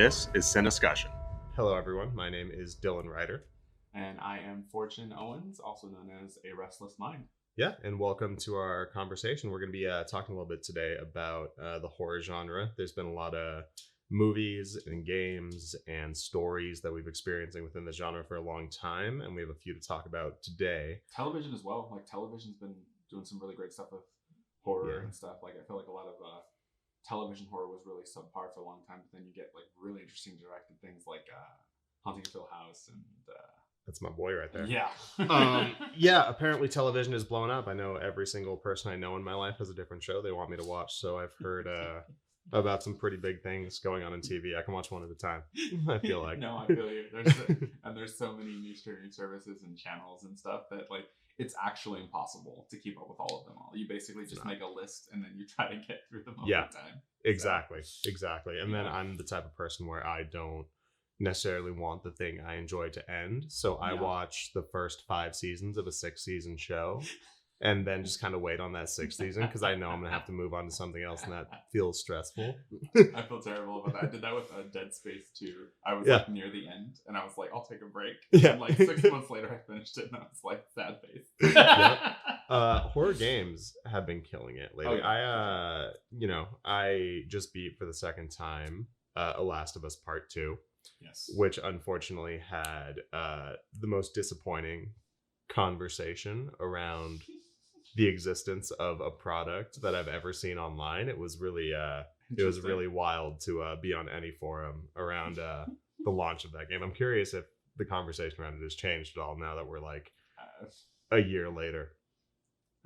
This is Cinescussion. Hello, everyone. My name is Dillon Ryder. And I am Fortune Owens, also known as A Restless Mind. Yeah, and welcome to our conversation. We're going to be talking a little bit today about the horror genre. There's been a lot of movies and games and stories that we've experiencing within the genre for a long time, and we have a few to talk about today. Television as well. Like, television's been doing some really great stuff with horror and stuff. Like, I feel like a lot of television horror was really subpar for a long time, but then you get like really interesting directed things like Haunting of Hill House and that's my boy right there. Yeah. Yeah, apparently television is blowing up. I know every single person I know in my life has a different show they want me to watch, so I've heard about some pretty big things going on in TV. I can watch one at a time, I feel like. No, I feel you. There's so many new streaming services and channels and stuff that like it's actually impossible to keep up with all of them all. You basically just make a list and then you try to get through them all the time. Exactly. And then I'm the type of person where I don't necessarily want the thing I enjoy to end. So I watch the first 5 seasons of a 6-season show and then just kind of wait on that 6th season because I know I'm going to have to move on to something else and that feels stressful. I feel terrible about that. I did that with Dead Space 2. I was like near the end and I was like, I'll take a break. Yeah. And like 6 months later, I finished it and I was like, sad face. Horror games have been killing it lately. Oh, yeah. I just beat for the second time A Last of Us Part 2. Yes. Which unfortunately had the most disappointing conversation around the existence of a product that I've ever seen online. It was really wild to be on any forum around the launch of that game. I'm curious if the conversation around it has changed at all now that we're like a year later.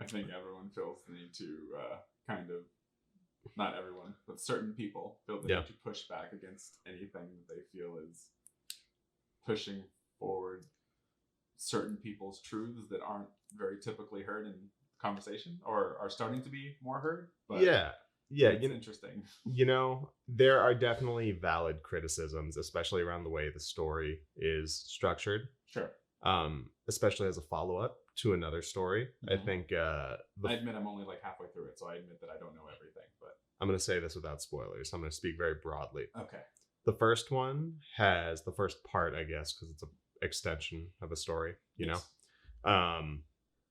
I think everyone feels the need to kind of, not everyone, but certain people feel the need to push back against anything that they feel is pushing forward certain people's truths that aren't very typically heard in conversation or are starting to be more heard. But it's interesting. There are definitely valid criticisms, especially around the way the story is structured. Sure. Especially as a follow-up to another story. Mm-hmm. I think I admit I'm only like halfway through it, so I admit that I don't know everything, but I'm going to say this without spoilers. I'm going to speak very broadly. Okay. The first one has the first part, I guess, because it's an extension of a story, you know.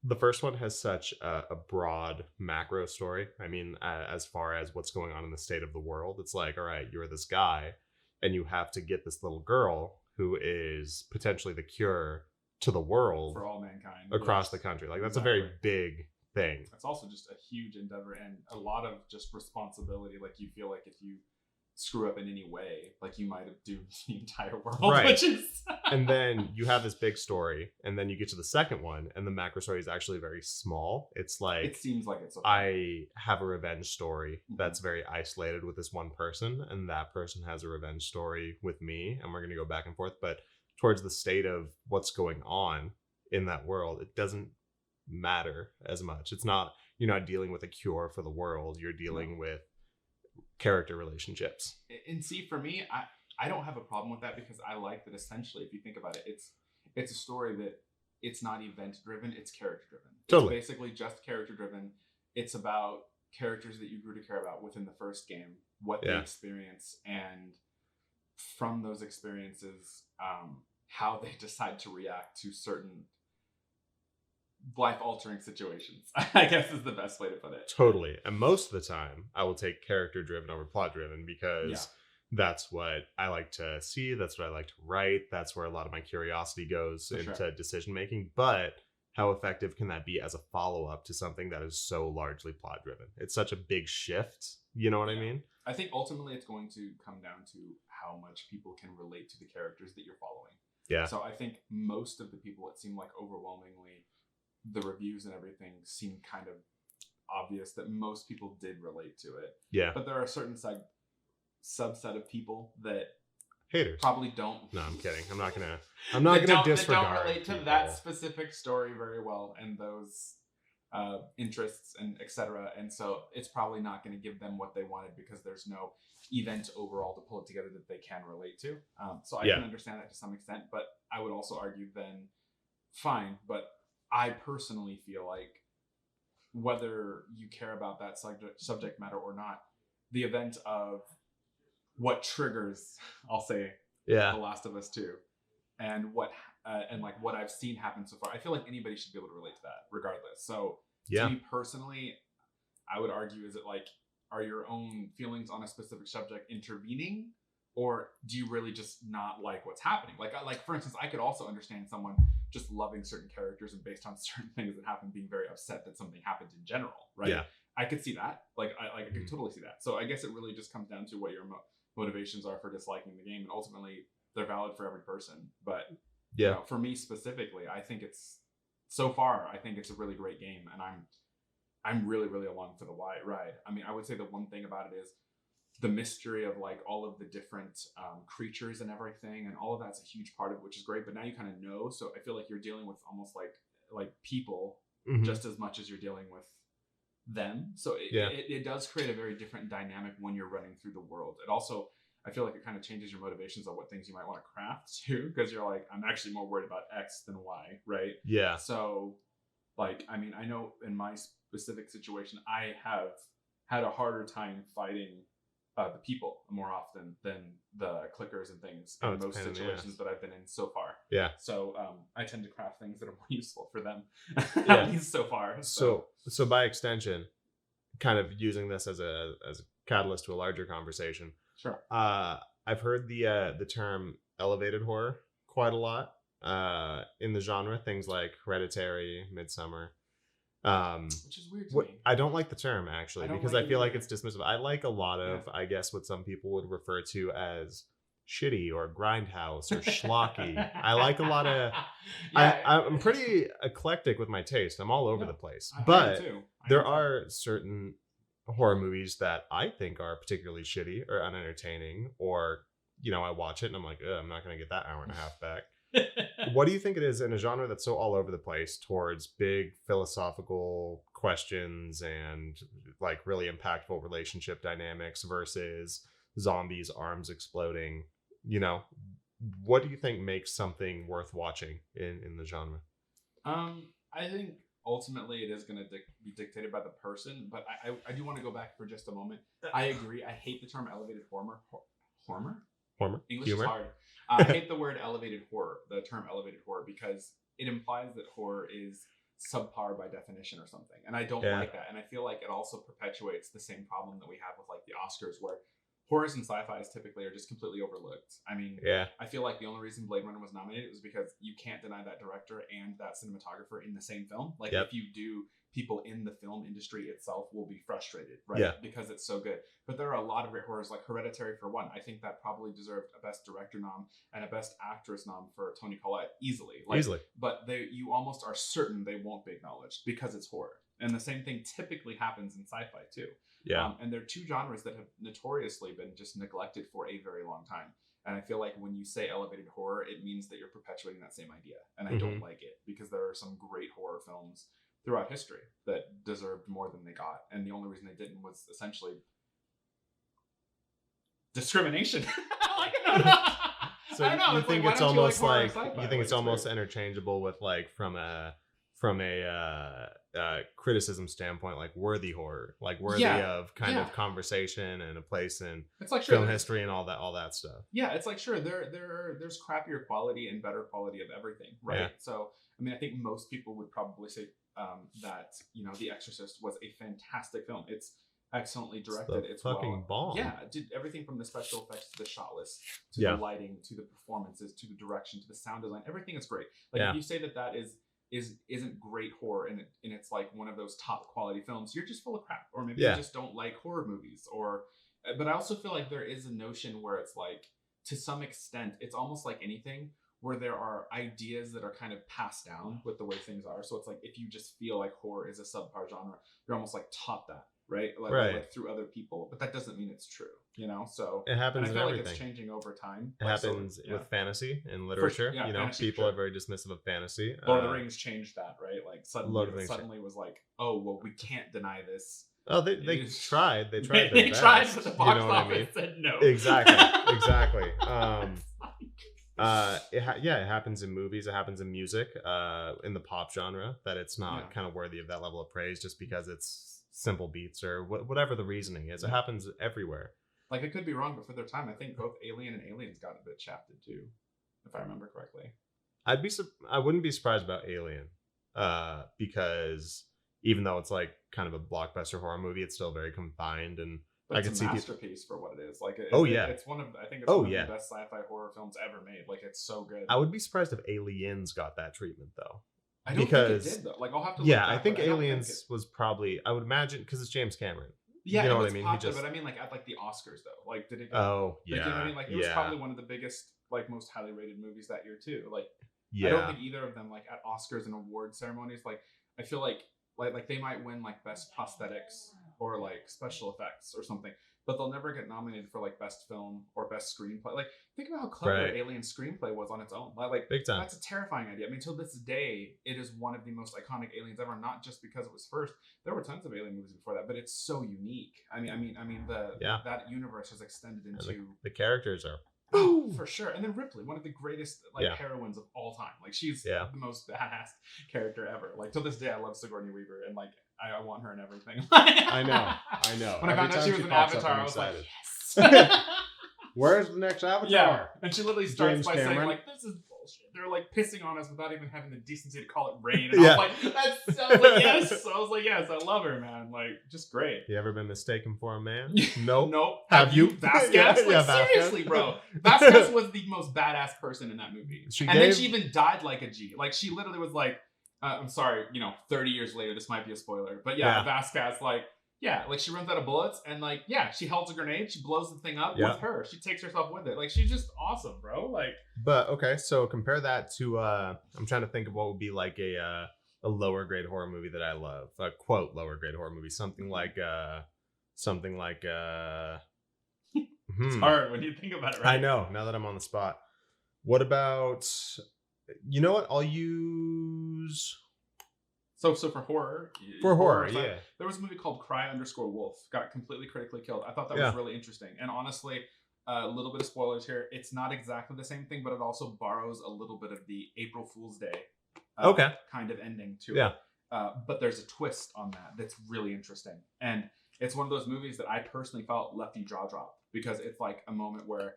The first one has such a broad macro story. I mean, as far as what's going on in the state of the world, it's like, all right, you're this guy and you have to get this little girl who is potentially the cure to the world for all mankind across the country. Like, that's a very big thing. It's also just a huge endeavor and a lot of just responsibility. Like, you feel like if you screw up in any way, like you might have doomed the entire world, right? Which is and then you have this big story, and then you get to the second one, and the macro story is actually very small. It's like, it seems like it's I have a revenge story that's very isolated with this one person, and that person has a revenge story with me, and we're going to go back and forth. But towards the state of what's going on in that world, it doesn't matter as much. It's not, you're not dealing with a cure for the world. You're dealing with character relationships. And see, for me, I don't have a problem with that because I like that essentially, if you think about it, it's a story that it's not event driven, it's character driven. Totally. It's basically just character driven. It's about characters that you grew to care about within the first game, what they experience, and from those experiences, how they decide to react to certain life-altering situations, I guess is the best way to put it. Totally. And most of the time, I will take character-driven over plot-driven because that's what I like to see. That's what I like to write. That's where a lot of my curiosity goes into decision-making. But how effective can that be as a follow-up to something that is so largely plot-driven? It's such a big shift. You know what I mean? I think ultimately it's going to come down to how much people can relate to the characters that you're following. Yeah. So I think most of the people, it seemed like overwhelmingly, the reviews and everything seemed kind of obvious that most people did relate to it. Yeah. But there are a certain subset of people that haters probably don't. No, I'm kidding. I'm not gonna disregard. That don't relate to that specific story very well and those interests and etc. And so it's probably not going to give them what they wanted because there's no event overall to pull it together that they can relate to. So I can understand that to some extent, but I would also argue then fine, but I personally feel like whether you care about that subject matter or not, the event of what triggers, I'll say, Yeah. The Last of Us 2, and what I've seen happen so far. I feel like anybody should be able to relate to that, regardless. So to Yeah. me personally, I would argue, is it like, are your own feelings on a specific subject intervening, or do you really just not like what's happening? Like for instance, I could also understand someone just loving certain characters and based on certain things that happen being very upset that something happened in general, right? Yeah. I could see that. I could totally see that. So I guess it really just comes down to what your motivations are for disliking the game, and ultimately they're valid for every person. But Yeah. you know, for me specifically, I think it's a really great game, and I'm really, really along for the ride. I mean, I would say the one thing about it is the mystery of like all of the different creatures and everything, and all of that's a huge part of it, which is great. But now you kind of know, so I feel like you're dealing with almost like people just as much as you're dealing with them. So it does create a very different dynamic when you're running through the world. It also, I feel like it kind of changes your motivations on what things you might want to craft too, because you're like, I'm actually more worried about X than Y, right? Yeah. So, like, I mean, I know in my specific situation, I have had a harder time fighting the people more often than the clickers and things in most situations that I've been in so far. Yeah. So I tend to craft things that are more useful for them, at least so far. So by extension, kind of using this as a catalyst to a larger conversation. Sure. I've heard the term elevated horror quite a lot in the genre. Things like Hereditary, Midsummer. Which is weird to me. I don't like the term actually, because I feel like it's dismissive. I like a lot of, I guess, what some people would refer to as shitty or grindhouse or schlocky. I like a lot of. I'm pretty eclectic with my taste. I'm all over the place, but there are certain horror movies that I think are particularly shitty or unentertaining, or I watch it and I'm like, I'm not gonna get that hour and a half back. What do you think it is in a genre that's so all over the place towards big philosophical questions and like really impactful relationship dynamics versus zombies, arms exploding? What do you think makes something worth watching in the genre? I think ultimately it is going to be dictated by the person, but I do want to go back for just a moment. I agree. I hate the term elevated horror. English is hard. I hate the word elevated horror, the term elevated horror, because it implies that horror is subpar by definition or something. And I don't like that. And I feel like it also perpetuates the same problem that we have with like the Oscars, where horrors and sci-fis typically are just completely overlooked. I mean, I feel like the only reason Blade Runner was nominated was because you can't deny that director and that cinematographer in the same film. Like if you do, people in the film industry itself will be frustrated, right? Yeah. Because it's so good. But there are a lot of great horrors, like Hereditary for one. I think that probably deserved a Best Director nom and a Best Actress nom for Toni Collette easily. Easily. But you almost are certain they won't be acknowledged because it's horror. And the same thing typically happens in sci-fi too. Yeah. And they're two genres that have notoriously been just neglected for a very long time. And I feel like when you say elevated horror, it means that you're perpetuating that same idea. And I don't like it, because there are some great horror films throughout history that deserved more than they got. And the only reason they didn't was essentially discrimination. So you think it's almost like you think it's almost interchangeable with like from a criticism standpoint, like worthy horror, like worthy of kind of conversation and a place in film history and all that stuff. Yeah, it's like, sure, there's crappier quality and better quality of everything, right? Yeah. So I mean, I think most people would probably say that The Exorcist was a fantastic film. It's excellently directed. It's fucking bomb. Yeah, it did everything from the special effects to the shot list to the lighting to the performances to the direction to the sound design. Everything is great. Like if you say that isn't great horror and it's like one of those top quality films, you're just full of crap, or maybe you just don't like horror movies. But I also feel like there is a notion where it's like, to some extent, it's almost like anything, where there are ideas that are kind of passed down with the way things are. So it's like, if you just feel like horror is a subpar genre, you're almost like taught that, right? Like through other people, but that doesn't mean it's true, So it happens. And I feel like it's changing over time. It happens with fantasy and literature. People are very dismissive of fantasy. Lord of the Rings changed that, right? Like suddenly was like, oh well, we can't deny this. Oh, they tried. They tried. They tried, but the box office said no. Exactly. It happens in movies. It happens in music. In the pop genre, that it's not kind of worthy of that level of praise just because it's simple beats or whatever the reasoning is. It happens everywhere. Like, I could be wrong, but for their time, I think both Alien and Aliens got a bit shafted too, if I remember correctly. I wouldn't be surprised about Alien, because even though it's like kind of a blockbuster horror movie, it's still very confined, and But I it's could a see masterpiece for what it is. Like, it's one of I think it's Oh, one of yeah. the best sci-fi horror films ever made. Like, it's so good. I would be surprised if Aliens got that treatment though. I don't think it did though. Like, I'll have to. Look Yeah, back, I think but I don't Aliens was probably. I would imagine because it's James Cameron. Yeah, you know it what was I mean. popular, but I mean, like at like the Oscars though. Like, did it? Oh Like, yeah, you know what I mean? Like, it was probably one of the biggest, like, most highly rated movies that year too. Like, yeah. I don't think either of them, like, at Oscars and award ceremonies, like, I feel like they might win like best prosthetics or like special effects or something, but they'll never get nominated for like best film or best screenplay. Like, think about how clever Right. Alien screenplay was on its own. Like, Big time. that's a terrifying idea. I mean, till this day, it is one of the most iconic Aliens ever. Not just because it was first. There were tons of Alien movies before that, but it's so unique. I mean, that universe has extended into The characters are. for sure. And then Ripley, one of the greatest like heroines of all time. Like, she's the most badass character ever. Like, till this day, I love Sigourney Weaver, and like I want her and everything. I know. When I found out she was an Avatar, I was like, excited. yes. Where's the next Avatar? Yeah, and she literally starts James by saying Cameron. like, "This is bullshit." They're like pissing on us without even having the decency to call it rain. And Yeah. I was like, "That's so like, yes." I was like, "Yes, I love her, man. Like, just great." You ever been mistaken for a man? Nope. Nope. Have you? Vasquez? Yeah, Like, Vasquez. seriously, bro. Vasquez was the most badass person in that movie. Then she even died like a G. Like, she literally was like, I'm sorry, 30 years later, this might be a spoiler, but Vasquez, like, like, she runs out of bullets, and like, she holds a grenade, she blows the thing up with her. She takes herself with it. Like, she's just awesome, bro. Like, but okay, so compare that to I'm trying to think of what would be like a lower grade horror movie that I love. A quote lower grade horror movie. Something like it's hard when you think about it, right? I know, now that I'm on the spot. What about, you know what? I'll use So for horror. Yeah. There was a movie called Cry_Wolf. Got completely critically killed. I thought that was really interesting. And honestly, a little bit of spoilers here. It's not exactly the same thing, but it also borrows a little bit of the April Fool's Day kind of ending to it. But there's a twist on that that's really interesting. And it's one of those movies that I personally felt left you jaw drop, because it's like a moment where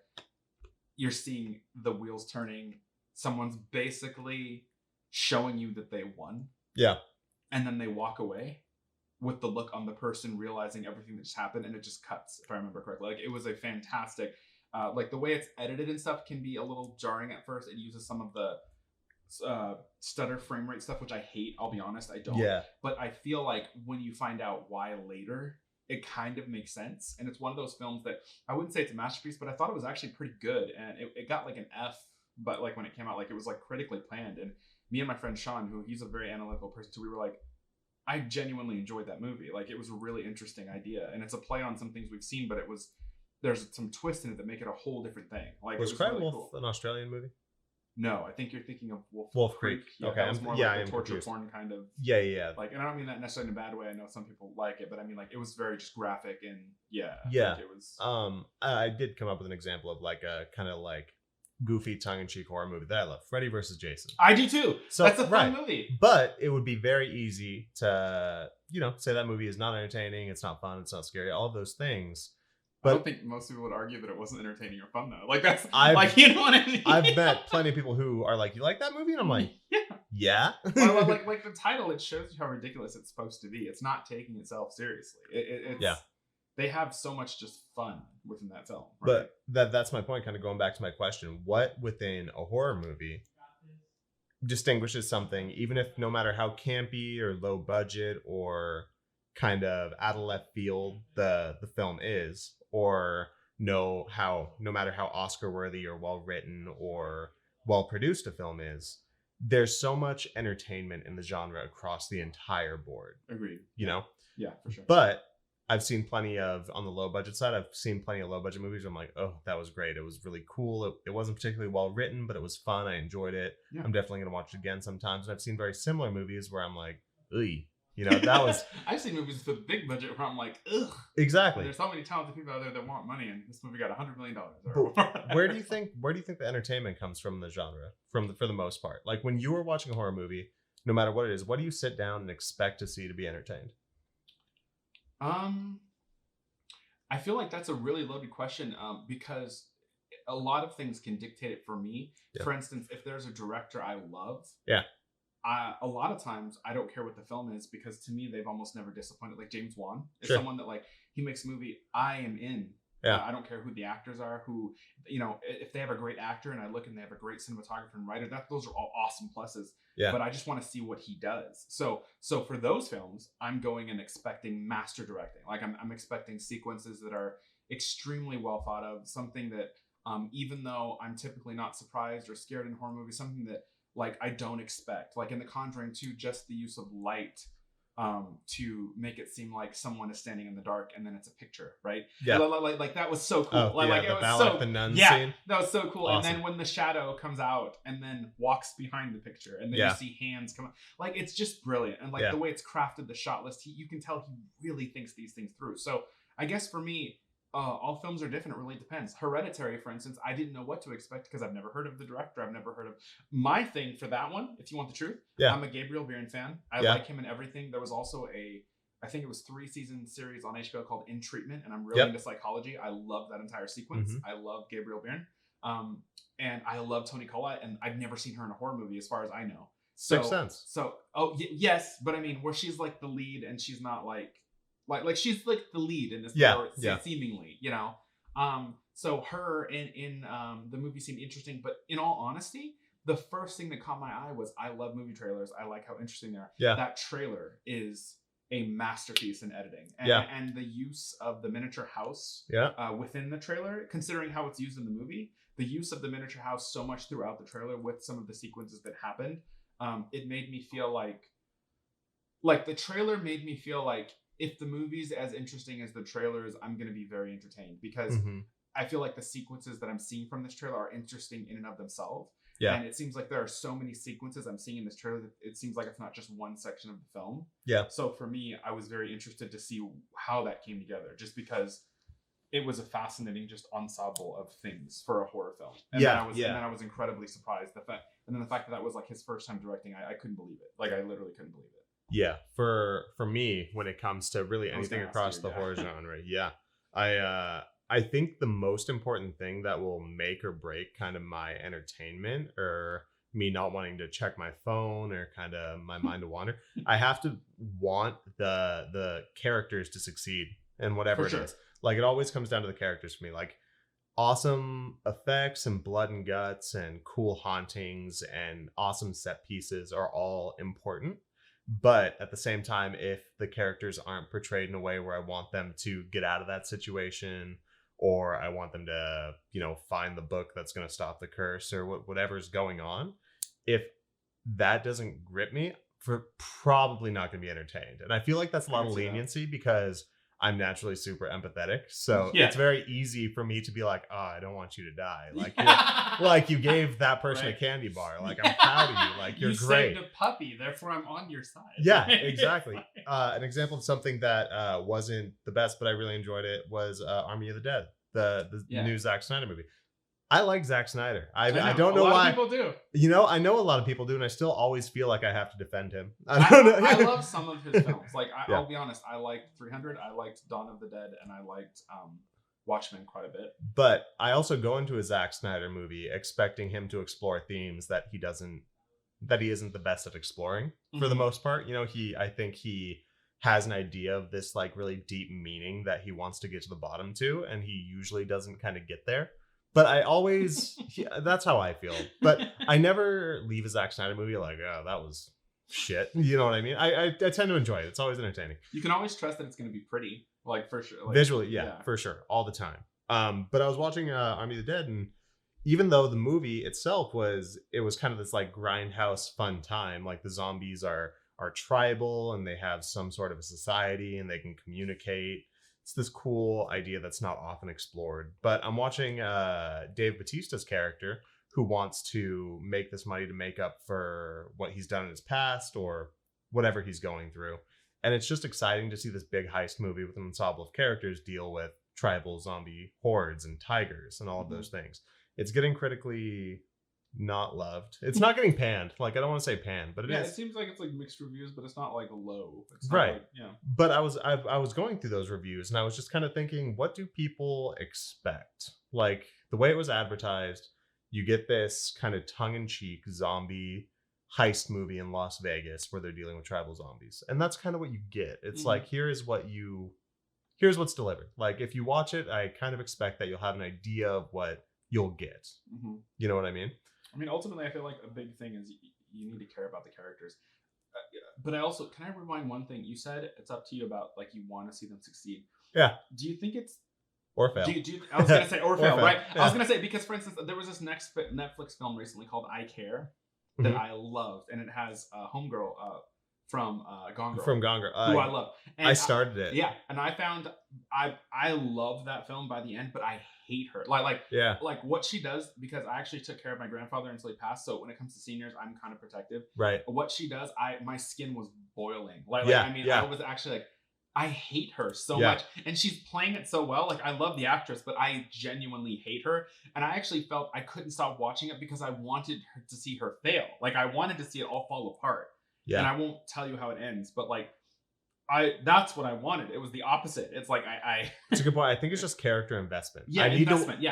you're seeing the wheels turning. Someone's basically showing you that they won. Yeah. And then they walk away with the look on the person realizing everything that just happened, and it just cuts, if I remember correctly. Like, it was a fantastic, like, the way it's edited and stuff can be a little jarring at first. It uses some of the stutter frame rate stuff, which I hate. I'll be honest, I don't. Yeah. But I feel like when you find out why later, it kind of makes sense. And it's one of those films that I wouldn't say it's a masterpiece, but I thought it was actually pretty good. And it got like an F, but like when it came out, like, it was like critically planned. And me and my friend Sean, who he's a very analytical person too, we were like, I genuinely enjoyed that movie. Like, it was a really interesting idea, and it's a play on some things we've seen, but there's some twists in it that make it a whole different thing. Like, was Cry Wolf really cool. an Australian movie? No, I think you're thinking of Wolf Creek. Yeah, okay, that was more like the torture confused. porn kind of. Yeah. Like, and I don't mean that necessarily in a bad way. I know some people like it, but I mean, like, it was very just graphic, and yeah. It was. I did come up with an example of like a kind of like goofy tongue-in-cheek horror movie that I love. Freddy vs. Jason. I do too. So that's a fun movie. But it would be very easy to, say that movie is not entertaining, it's not fun, it's not scary, all of those things. But I don't think most people would argue that it wasn't entertaining or fun though. Like, that's like, you know what I mean? I've met plenty of people who are like, "You like that movie?" And I'm like, "Yeah." Well, like the title, it shows you how ridiculous it's supposed to be. It's not taking itself seriously. It's they have so much just fun within that film. Right? But that's my point, kind of going back to my question. What within a horror movie distinguishes something, even if no matter how campy or low budget or kind of out of left field the film is, or no matter how Oscar worthy or well written or well produced a film is, there's so much entertainment in the genre across the entire board. Agreed. Yeah, for sure. But I've seen plenty of, on the low budget side, I've seen plenty of low budget movies where I'm like, oh, that was great. It was really cool. It wasn't particularly well written, but it was fun. I enjoyed it. Yeah. I'm definitely going to watch it again sometimes. And I've seen very similar movies where I'm like, ugh. That was... I've seen movies with big budget where I'm like, ugh. Exactly. There's so many talented people out there that want money, and this movie got $100 million. Where do you think the entertainment comes from in the genre, for the most part? Like, when you are watching a horror movie, no matter what it is, what do you sit down and expect to see to be entertained? I feel like that's a really loaded question, because a lot of things can dictate it for me. Yeah. For instance, if there's a director I love, Yeah. A lot of times I don't care what the film is, because to me they've almost never disappointed. Like James Wan is Sure. someone that, like, he makes a movie, I am in. Yeah. I don't care who the actors are, who, you know, if they have a great actor and I look and they have a great cinematographer and writer, those are all awesome pluses. Yeah. But I just want to see what he does. So for those films, I'm going and expecting master directing. Like I'm expecting sequences that are extremely well thought of, something that, even though I'm typically not surprised or scared in horror movies, something that, like, I don't expect. Like in The Conjuring 2, just the use of light, to make it seem like someone is standing in the dark and then it's a picture, right? Yeah. Like that was so cool. Oh, Like yeah, it the was so, the nun yeah, scene. that was so cool. Awesome. And then when the shadow comes out and then walks behind the picture, and then you see hands come out, like, it's just brilliant. And like the way it's crafted, the shot list, you can tell he really thinks these things through. So I guess for me, all films are different. It really depends. Hereditary, for instance, I didn't know what to expect because I've never heard of the director. I've never heard of my thing for that one. If you want the truth, I'm a Gabriel Byrne fan. I like him in everything. There was also I think it was 3-season series on HBO called In Treatment, and I'm really into psychology. I love that entire sequence. I love Gabriel Byrne, and I love Toni Collette, and I've never seen her in a horror movie as far as I know. So, makes sense. So, yes, but I mean, where she's like the lead and she's not like she's like the lead in this, seemingly, you know. So her in the movie seemed interesting, but in all honesty, the first thing that caught my eye was, I love movie trailers. I like how interesting they are. Yeah. That trailer is a masterpiece in editing, and, and the use of the miniature house within the trailer, considering how it's used in the movie, the use of the miniature house so much throughout the trailer with some of the sequences that happened, it made me feel like the trailer made me feel like, if the movie's as interesting as the trailers, I'm going to be very entertained, because I feel like the sequences that I'm seeing from this trailer are interesting in and of themselves. Yeah. And it seems like there are so many sequences I'm seeing in this trailer that it seems like it's not just one section of the film. Yeah. So for me, I was very interested to see how that came together, just because it was a fascinating just ensemble of things for a horror film. And then I was incredibly surprised. The fact that was like his first time directing, I couldn't believe it. Like, I literally couldn't believe it. Yeah. For me, when it comes to really anything across the horror genre, I think the most important thing that will make or break kind of my entertainment, or me not wanting to check my phone, or kind of my mind to wander, I have to want the characters to succeed in whatever it is. Like, it always comes down to the characters for me. Like, awesome effects and blood and guts and cool hauntings and awesome set pieces are all important. But at the same time, if the characters aren't portrayed in a way where I want them to get out of that situation, or I want them to, find the book that's going to stop the curse, or whatever's going on, if that doesn't grip me, for probably not going to be entertained. And I feel like that's a lot of leniency, because I'm naturally super empathetic. So it's very easy for me to be like, oh, I don't want you to die. Like, like, you gave that person a candy bar. Like, I'm proud of you. Like, you're great. You saved a puppy, therefore I'm on your side. Yeah, exactly. An example of something that wasn't the best, but I really enjoyed it, was Army of the Dead, the new Zack Snyder movie. I like Zack Snyder. I don't know why. A lot of people do. I know a lot of people do, and I still always feel like I have to defend him. I don't know. I love some of his films. Like, I'll be honest, I liked 300, I liked Dawn of the Dead, and I liked Watchmen quite a bit. But I also go into a Zack Snyder movie expecting him to explore themes that he isn't the best at exploring for the most part. I think he has an idea of this, like, really deep meaning that he wants to get to the bottom to, and he usually doesn't kind of get there. But I always, that's how I feel. But I never leave a Zack Snyder movie like, oh, that was shit. You know what I mean? I tend to enjoy it. It's always entertaining. You can always trust that it's going to be pretty, like, for sure. Like, visually, for sure. All the time. But I was watching Army of the Dead, and even though the movie itself was kind of this, like, grindhouse fun time, like, the zombies are tribal, and they have some sort of a society, and they can communicate. It's this cool idea that's not often explored. But I'm watching Dave Bautista's character, who wants to make this money to make up for what he's done in his past, or whatever he's going through. And it's just exciting to see this big heist movie with an ensemble of characters deal with tribal zombie hordes and tigers and all of those things. It's getting critically not loved. It's not getting panned. Like, I don't want to say panned, but it Yeah, is. it seems like it's like mixed reviews, but it's not like low. It's Right. Like, yeah. But I was going through those reviews and I was just kind of thinking, what do people expect? Like, the way it was advertised, you get this kind of tongue-in-cheek zombie heist movie in Las Vegas where they're dealing with tribal zombies. And that's kind of what you get. It's like, here's what's delivered. Like, if you watch it, I kind of expect that you'll have an idea of what you'll get. You know what I mean? I mean, ultimately, I feel like a big thing is you need to care about the characters. But I also, can I rewind one thing? You said it's up to you about, like, you want to see them succeed. Yeah. Do you think it's... Or fail. I was going to say, or fail, right? Yeah. I was going to say, because, for instance, there was this Netflix film recently called I Care that I loved. And it has Homegirl from Gone Girl. From Gone Girl. Who I love. And I started it. Yeah. And I found, I love that film by the end, but I hate her. Like what she does, because I actually took care of my grandfather until he passed. So when it comes to seniors, I'm kind of protective. Right. What she does, my skin was boiling. I was actually like, I hate her so much. And she's playing it so well. Like, I love the actress, but I genuinely hate her. And I actually felt I couldn't stop watching it because I wanted her to see her fail. Like, I wanted to see it all fall apart. Yeah. And I won't tell you how it ends, but like, that's what I wanted. It was the opposite. It's like It's a good point. I think it's just character investment. Yeah,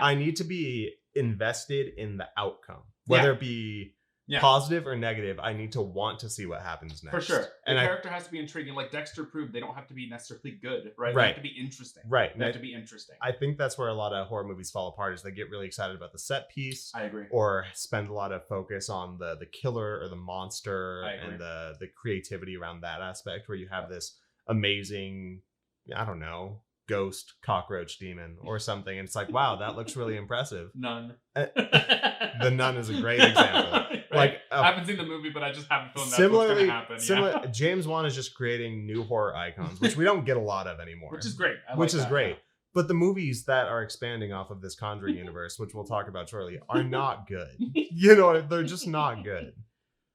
I need to be invested in the outcome, whether it be positive or negative. I need to want to see what happens next. For sure. The character has to be intriguing. Like Dexter proved, they don't have to be necessarily good, right? They have to be interesting. Right. They have to be interesting. I think that's where a lot of horror movies fall apart, is they get really excited about the set piece. I agree. Or spend a lot of focus on the killer or the monster and the creativity around that aspect, where you have this amazing, I don't know, ghost cockroach demon or something, and it's like, wow, that looks really impressive. Nun. The Nun is a great example. Right. Like, I haven't seen the movie, but I just have a feeling that's what's going to happen. Similar, James Wan is just creating new horror icons, which we don't get a lot of anymore. Which is great. Great. But the movies that are expanding off of this Conjuring universe, which we'll talk about shortly, are not good. You know, they're just not good.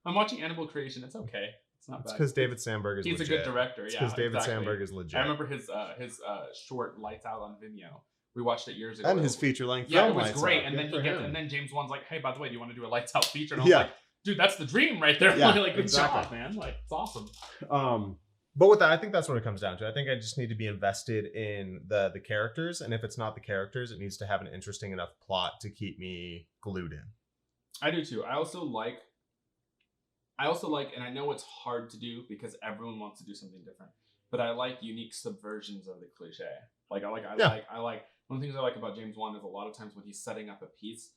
I'm watching Animal Creation. It's okay. It's not bad. It's because David Sandberg is legit. He's a good director. It's because David Sandberg is legit. I remember his short Lights Out on Vimeo. We watched it years ago. And his feature-length film. Yeah, it was great. And then James Wan's like, hey, by the way, do you want to do a Lights Out feature? And I was like, dude, that's the dream right there. Yeah, like, good job, man. Like, it's awesome. But with that, I think that's what it comes down to. I think I just need to be invested in the characters. And if it's not the characters, it needs to have an interesting enough plot to keep me glued in. I do too. I also like, and I know it's hard to do because everyone wants to do something different, but I like unique subversions of the cliche. I like one of the things I like about James Wan is a lot of times when he's setting up a piece,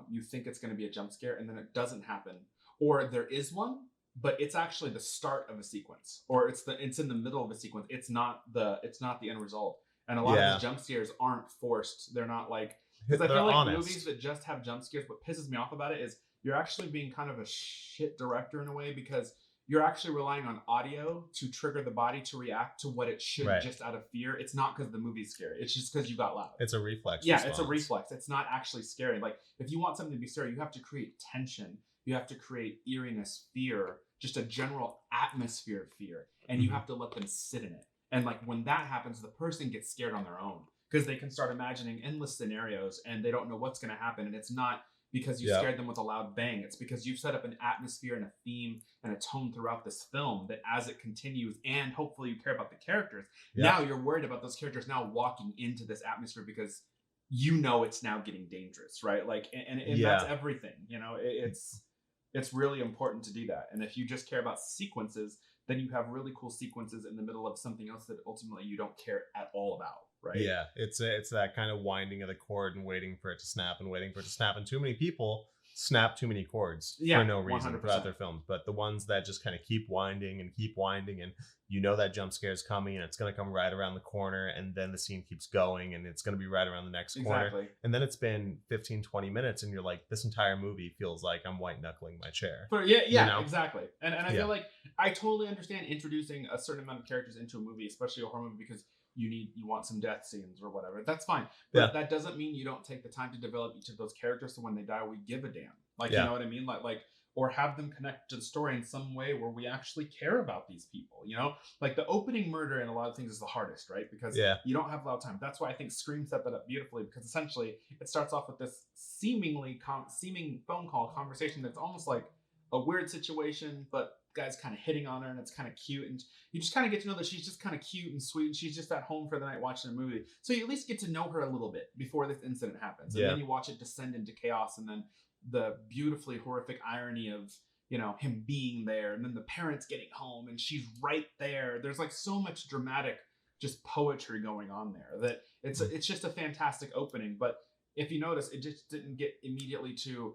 you think it's going to be a jump scare and then it doesn't happen, or there is one, but it's actually the start of a sequence, or it's in the middle of a sequence. It's not the end result. And a lot of these jump scares aren't forced. They're not like, because I feel like honest. Movies that just have jump scares, what pisses me off about it is you're actually being kind of a shit director in a way, because you're actually relying on audio to trigger the body to react to what it should just out of fear. It's not because the movie's scary. It's just because you got loud. It's a reflex. Yeah, response. It's a reflex. It's not actually scary. Like, if you want something to be scary, you have to create tension. You have to create eeriness, fear, just a general atmosphere of fear. And you have to let them sit in it. And like, when that happens, the person gets scared on their own, because they can start imagining endless scenarios and they don't know what's going to happen. And it's not because you scared them with a loud bang. It's because you've set up an atmosphere and a theme and a tone throughout this film that as it continues, and hopefully you care about the characters. Now you're worried about those characters now walking into this atmosphere because you know it's now getting dangerous, right? Like, and that's everything, you know, it's really important to do that. And if you just care about sequences, then you have really cool sequences in the middle of something else that ultimately you don't care at all about. Right? Yeah, it's that kind of winding of the cord and waiting for it to snap and waiting for it to snap. And too many people snap too many chords for no reason 100%. Throughout their films. But the ones that just kind of keep winding, and you know that jump scare is coming and it's going to come right around the corner, and then the scene keeps going and it's going to be right around the next corner. And then it's been 15, 20 minutes and you're like, this entire movie feels like I'm white knuckling my chair. You know? Exactly. And I feel like I totally understand introducing a certain amount of characters into a movie, especially a horror movie, because you want some death scenes or whatever. That's fine. But that doesn't mean you don't take the time to develop each of those characters so when they die, we give a damn. Like, you know what I mean? Like or have them connect to the story in some way where we actually care about these people, you know? Like the opening murder in a lot of things is the hardest, right? Because you don't have a lot of time. That's why I think Scream set that up beautifully, because essentially it starts off with this seeming phone call conversation that's almost like a weird situation, but guy's kind of hitting on her and it's kind of cute, and you just kind of get to know that she's just kind of cute and sweet, and she's just at home for the night watching a movie, so you at least get to know her a little bit before this incident happens, and then you watch it descend into chaos, and then the beautifully horrific irony of, you know, him being there, and then the parents getting home and she's right there. There's like so much dramatic just poetry going on there that it's just a fantastic opening. But if you notice, it just didn't get immediately to,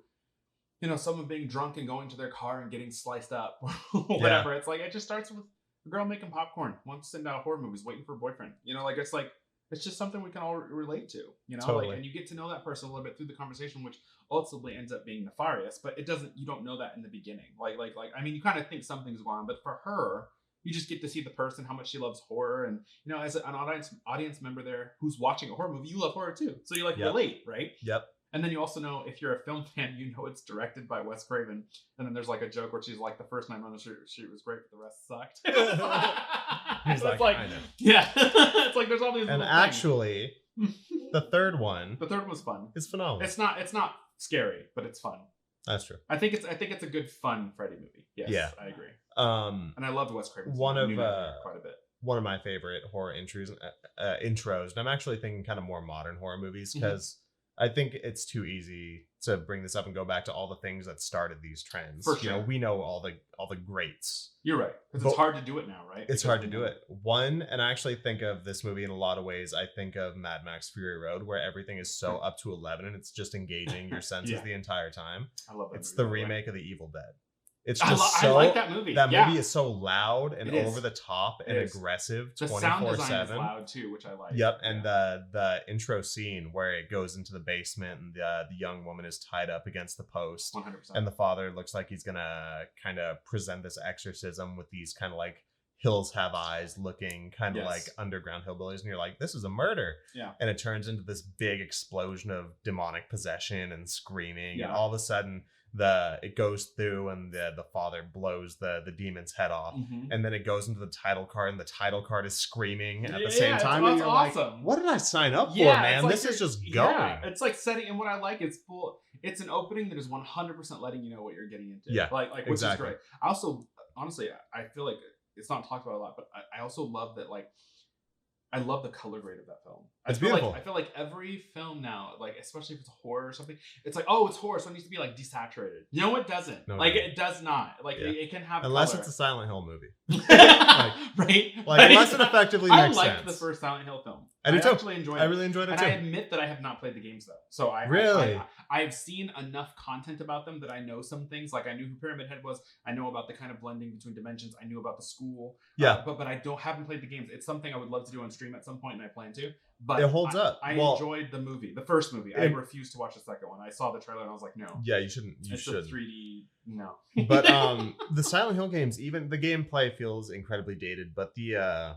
you know, someone being drunk and going to their car and getting sliced up or whatever. It's like, it just starts with a girl making popcorn, wants to send out horror movies, waiting for a boyfriend. You know, like, it's just something we can all relate to, you know, like, and you get to know that person a little bit through the conversation, which ultimately ends up being nefarious, but you don't know that in the beginning. I mean, you kind of think something's going on, but for her, you just get to see the person, how much she loves horror. And, you know, as an audience member there who's watching a horror movie, you love horror too. So you relate, right? Yep. And then you also know, if you're a film fan, you know it's directed by Wes Craven. And then there's like a joke where she's like, the first 9 months shoot was great, but the rest sucked. He's like, I know. Yeah. It's like there's all these and little actually, the third one was fun. It's phenomenal. It's not scary, but it's fun. That's true. I think it's a good fun Freddy movie. Yes, yeah, I agree. And I loved Wes Craven's quite a bit. One of my favorite horror intros, and I'm actually thinking kind of more modern horror movies, because I think it's too easy to bring this up and go back to all the things that started these trends. For sure. You know, we know all the greats. You're right. Because it's hard to do it now, right? It's hard to do it. And I actually think of this movie in a lot of ways. I think of Mad Max Fury Road, where everything is so up to 11 and it's just engaging your senses the entire time. I love that. It's movie, the remake of The Evil Dead. It's just I like that movie. That movie is so loud and It over the top and aggressive. The 24/7. sound design is loud too, which I like. Yep, and the intro scene where it goes into the basement and the young woman is tied up against the post, 100%. And the father looks like he's gonna kind of present this exorcism with these kind of like Hills Have Eyes looking kind of like underground hillbillies, and you're like, this is a murder. Yeah. And it turns into this big explosion of demonic possession and screaming, and all of a sudden it goes through and the father blows the demon's head off, and then it goes into the title card, and the title card is screaming at the same time, and you're awesome. Like, what did I sign up for, man? Like this is just going. Yeah, it's like setting, and what I like, it's an opening that is 100% letting you know what you're getting into. Yeah, like which is great. I also, honestly, I feel like it's not talked about a lot, but I also love that, like, I love the color grade of that film. It's beautiful. I feel like every film now, like, especially if it's horror or something, it's like, oh, it's horror, so it needs to be like desaturated. No, it doesn't. No, it does not. Like, it can have unless color. it's a Silent Hill movie, right? Like, unless it effectively makes sense. I liked the first Silent Hill film. I do too. Actually enjoyed it. I really enjoyed it and too. I admit that I have not played the games though, so I've seen enough content about them that I know some things. Like, I knew who Pyramid Head was. I know about the kind of blending between dimensions. I knew about the school. Yeah, but I haven't played the games. It's something I would love to do on stream at some point, and I plan to. But it holds up. I enjoyed the movie, the first movie. I refused to watch the second one. I saw the trailer and I was like, no. Yeah, you shouldn't. It's a 3D. No. But the Silent Hill games, even the gameplay feels incredibly dated, but the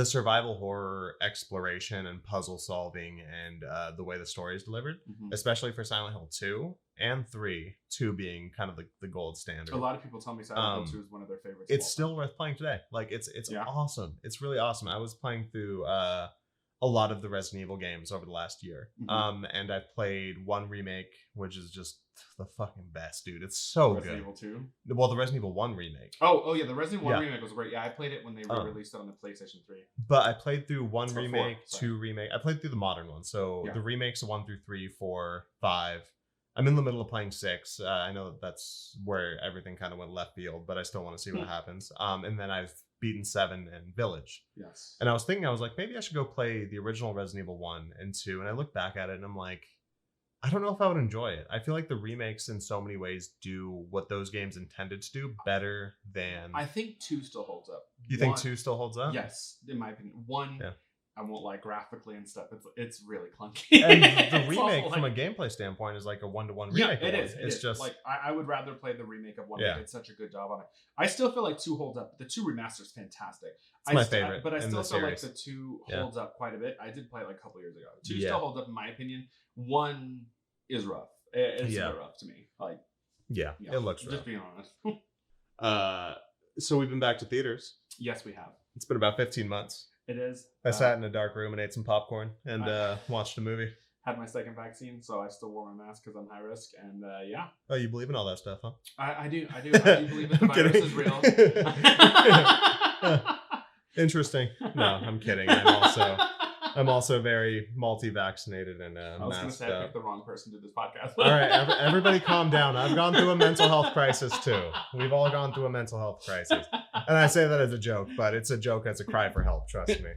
survival horror exploration and puzzle solving and the way the story is delivered, especially for Silent Hill 2 and 3, 2 being kind of the gold standard. A lot of people tell me Silent Hill 2 is one of their favorites. It's still worth playing today. Like, it's awesome. It's really awesome. I was playing through a lot of the Resident Evil games over the last year. And I've played one remake, which is just the fucking best, dude. It's so good. Resident Evil 2? Well, the Resident Evil 1 remake. Oh yeah, the Resident Evil 1 remake was great. Yeah, I played it when they re-released it on the PlayStation 3. But I played through 1 remake, 2 remake. I played through the modern one. So the remakes 1 through 3, 4, 5. I'm in the middle of playing 6. I know that's where everything kind of went left field, but I still want to see what happens. And then I've beaten 7 and Village. Yes. And I was like, maybe I should go play the original Resident Evil 1 and 2. And I look back at it and I'm like, I don't know if I would enjoy it. I feel like the remakes in so many ways do what those games intended to do better than... I think 2 still holds up. You think 2 still holds up? Yes, in my opinion. 1... Yeah. I won't lie, graphically and stuff. It's really clunky. And the remake, from a gameplay standpoint, is like a 1-to-1 remake. Yeah, it is. It's just like I would rather play the remake of 1. They did such a good job on it. I still feel like 2 holds up. The 2 remaster is fantastic. It's my favorite. But I still feel like the 2 holds up quite a bit. I did play it like a couple years ago. 2 still holds up in my opinion. 1 is rough. It's a bit rough to me. Like, Yeah, it looks rough. Just being honest. So we've been back to theaters. Yes, we have. It's been about 15 months. It is. I sat in a dark room and ate some popcorn and watched a movie. Had my second vaccine, so I still wore my mask because I'm high risk, and yeah. Oh, you believe in all that stuff, huh? I do believe that the virus is real. Interesting. No, I'm kidding. I'm also very multi-vaccinated and I was going to say I picked the wrong person to do this podcast. All right, everybody calm down. I've gone through a mental health crisis too. We've all gone through a mental health crisis. And I say that as a joke, but it's a joke as a cry for help, trust me.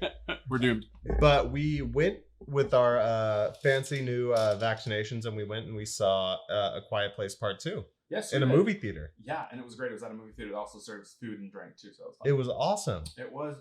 We're doomed. But we went with our fancy new vaccinations, and we went and we saw A Quiet Place Part 2. Yes, in a movie theater. Yeah, and it was great. It was at a movie theater. It also serves food and drink too, so it was awesome. It was.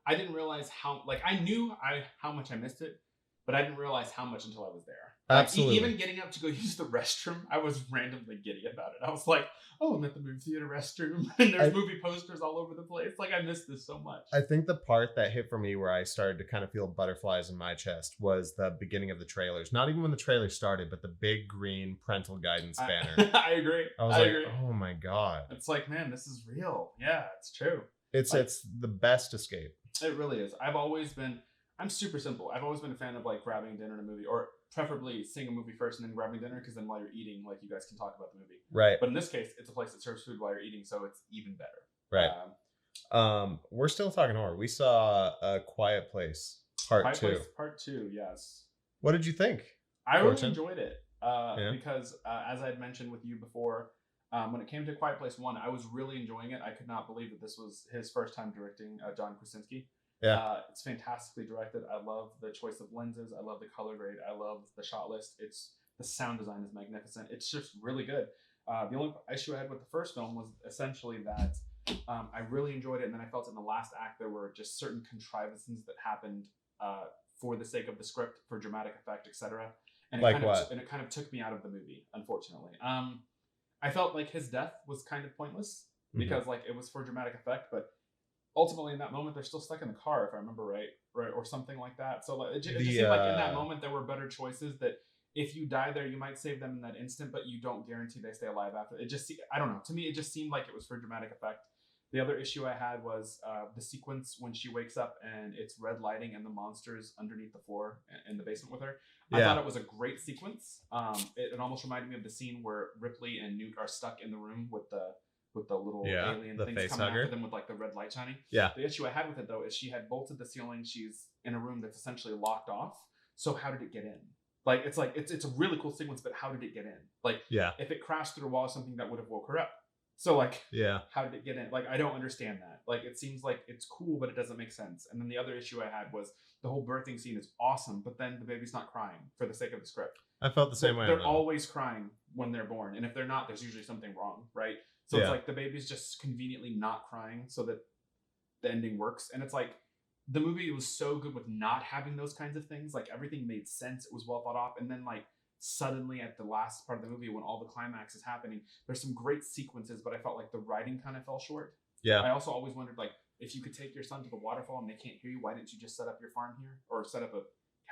I didn't realize how, like, I knew how much I missed it, but I didn't realize how much until I was there. Like, Absolutely. Even getting up to go use the restroom, I was randomly giddy about it. I was like, oh, I'm at the movie theater restroom, and there's movie posters all over the place. Like, I missed this so much. I think the part that hit for me where I started to kind of feel butterflies in my chest was the beginning of the trailers. Not even when the trailer started, but the big green parental guidance banner. I agree. I was like, oh my God. It's like, man, this is real. Yeah, it's true. It's the best escape. It really is. I'm super simple. I've always been a fan of like grabbing dinner in a movie, or preferably seeing a movie first and then grabbing dinner, because then while you're eating, like, you guys can talk about the movie. Right. But in this case, it's a place that serves food while you're eating, so it's even better. Right. We're still talking horror. We saw A Quiet Place Part 2. Part 2, yes. What did you think? I really enjoyed it because, as I had mentioned with you before, when it came to Quiet Place 1, I was really enjoying it. I could not believe that this was his first time directing John Krasinski. Yeah. It's fantastically directed. I love the choice of lenses. I love the color grade. I love the shot list. The sound design is magnificent. It's just really good. The only issue I had with the first film was essentially that I really enjoyed it, and then I felt in the last act there were just certain contrivances that happened for the sake of the script, for dramatic effect, etc. And it kind of took me out of the movie, unfortunately. I felt like his death was kind of pointless because like it was for dramatic effect, but ultimately in that moment they're still stuck in the car, if I remember right, or something like that. So like, it just seemed like in that moment there were better choices that if you die there you might save them in that instant, but you don't guarantee they stay alive after. I don't know. To me it just seemed like it was for dramatic effect. The other issue I had was the sequence when she wakes up and it's red lighting and the monster's underneath the floor in the basement with her. I thought it was a great sequence. It almost reminded me of the scene where Ripley and Newt are stuck in the room with the little alien things coming after them with like the red light shining. Yeah. The issue I had with it though is she had bolted the ceiling. She's in a room that's essentially locked off. So how did it get in? It's a really cool sequence, but how did it get in? Like, if it crashed through a wall or something, that would have woke her up. So like, how did it get in? Like, I don't understand that. Like, it seems like it's cool, but it doesn't make sense. And then the other issue I had was the whole birthing scene is awesome, but then the baby's not crying for the sake of the script. I felt the same way. They're always crying when they're born, and if they're not, there's usually something wrong, right? So it's like the baby's just conveniently not crying so that the ending works. And it's like the movie was so good with not having those kinds of things. Like, everything made sense. It was well thought off. And then like suddenly at the last part of the movie when all the climax is happening, there's some great sequences, but I felt like the writing kind of fell short. Yeah. I also always wondered, like, if you could take your son to the waterfall and they can't hear you, why didn't you just set up your farm here or set up a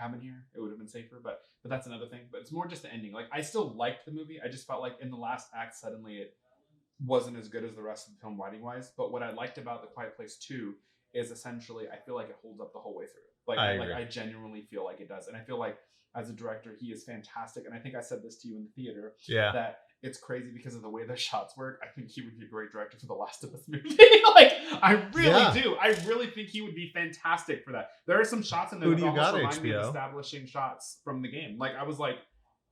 cabin here? It would have been safer, but that's another thing. But it's more just the ending. Like, I still liked the movie. I just felt like in the last act suddenly it wasn't as good as the rest of the film writing wise. But what I liked about The Quiet Place 2 is essentially I feel like it holds up the whole way through. Like, I genuinely feel like it does. And I feel like as a director, he is fantastic. And I think I said this to you in the theater, that it's crazy because of the way the shots work. I think he would be a great director for the Last of Us movie. Like, I really do. I really think he would be fantastic for that. There are some shots in there that almost remind me of establishing shots from the game. Like, I was like,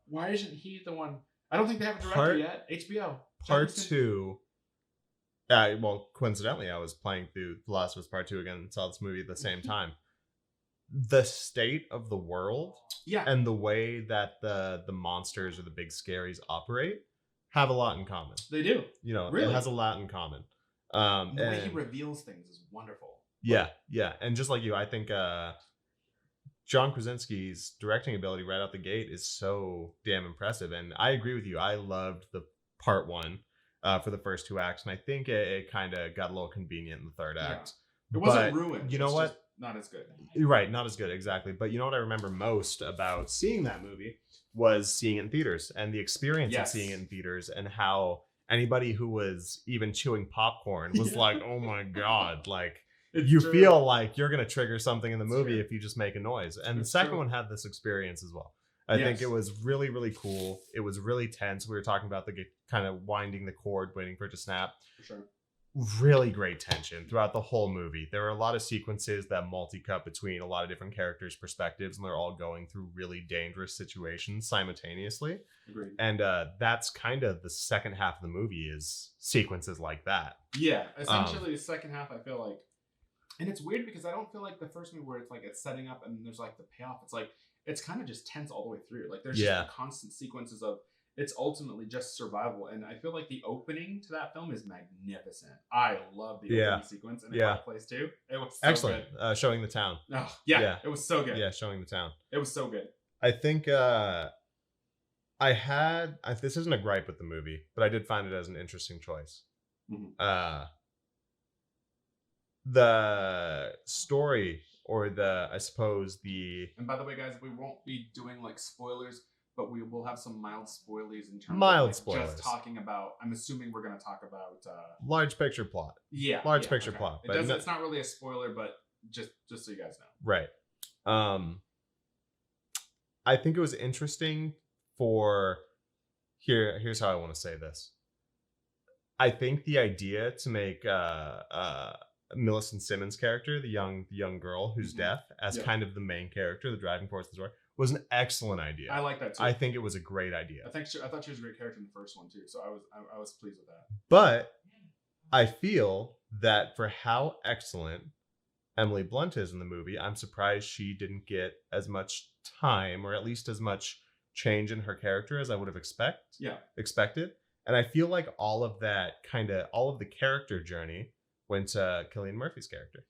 why isn't he the one? I don't think they have a director yet. HBO. Part 2. Well, coincidentally, I was playing through The Last of Us Part 2 again and saw this movie at the same time. The state of the world and the way that the monsters or the big scaries operate have a lot in common. They do. You know, it has a lot in common. The way he reveals things is wonderful. Yeah. And just like you, I think John Krasinski's directing ability right out the gate is so damn impressive. And I agree with you. I loved the Part 1 for the first 2 acts. And I think it kind of got a little convenient in the third act. It wasn't ruined. You know what? not as good. Right, not as good, exactly. But you know what I remember most about seeing that movie was seeing it in theaters and the experience of seeing it in theaters, and how anybody who was even chewing popcorn was like, oh my God, like you feel like you're going to trigger something in the movie if you just make a noise. And the second one had this experience as well. I think it was really, really cool. It was really tense. We were talking about the kind of winding the cord, waiting for it to snap. For sure. Really great tension throughout the whole movie. There are a lot of sequences that multi-cut between a lot of different characters' perspectives, and they're all going through really dangerous situations simultaneously. Agreed. And that's kind of the second half of the movie, is sequences like that. Yeah, essentially the second half, I feel like, and it's weird because I don't feel like the first movie where it's like it's setting up and there's like the payoff. It's like it's kind of just tense all the way through. Like there's just constant sequences of it's ultimately just survival. And I feel like the opening to that film is magnificent. I love the opening sequence in A Quiet Place too. It was so excellent. Good. Showing the town. Oh, yeah, it was so good. Yeah, showing the town. It was so good. I think this isn't a gripe with the movie, but I did find it as an interesting choice. Mm-hmm. The story, or and by the way, guys, we won't be doing like spoilers, but we will have some mild spoilies in terms of spoilers. Just talking about, I'm assuming we're going to talk about large picture plot. Yeah. Large picture plot. But it's not really a spoiler, but just so you guys know. Right. I think it was interesting here's how I want to say this. I think the idea to make Millicent Simmons' character, the young girl who's deaf, as kind of the main character, the driving force of the story, was an excellent idea. I like that too. I think it was a great idea. I thought she was a great character in the first one too, so I was pleased with that. But I feel that for how excellent Emily Blunt is in the movie, I'm surprised she didn't get as much time, or at least as much change in her character as I would have expected. And I feel like all of the character journey went to Cillian Murphy's character.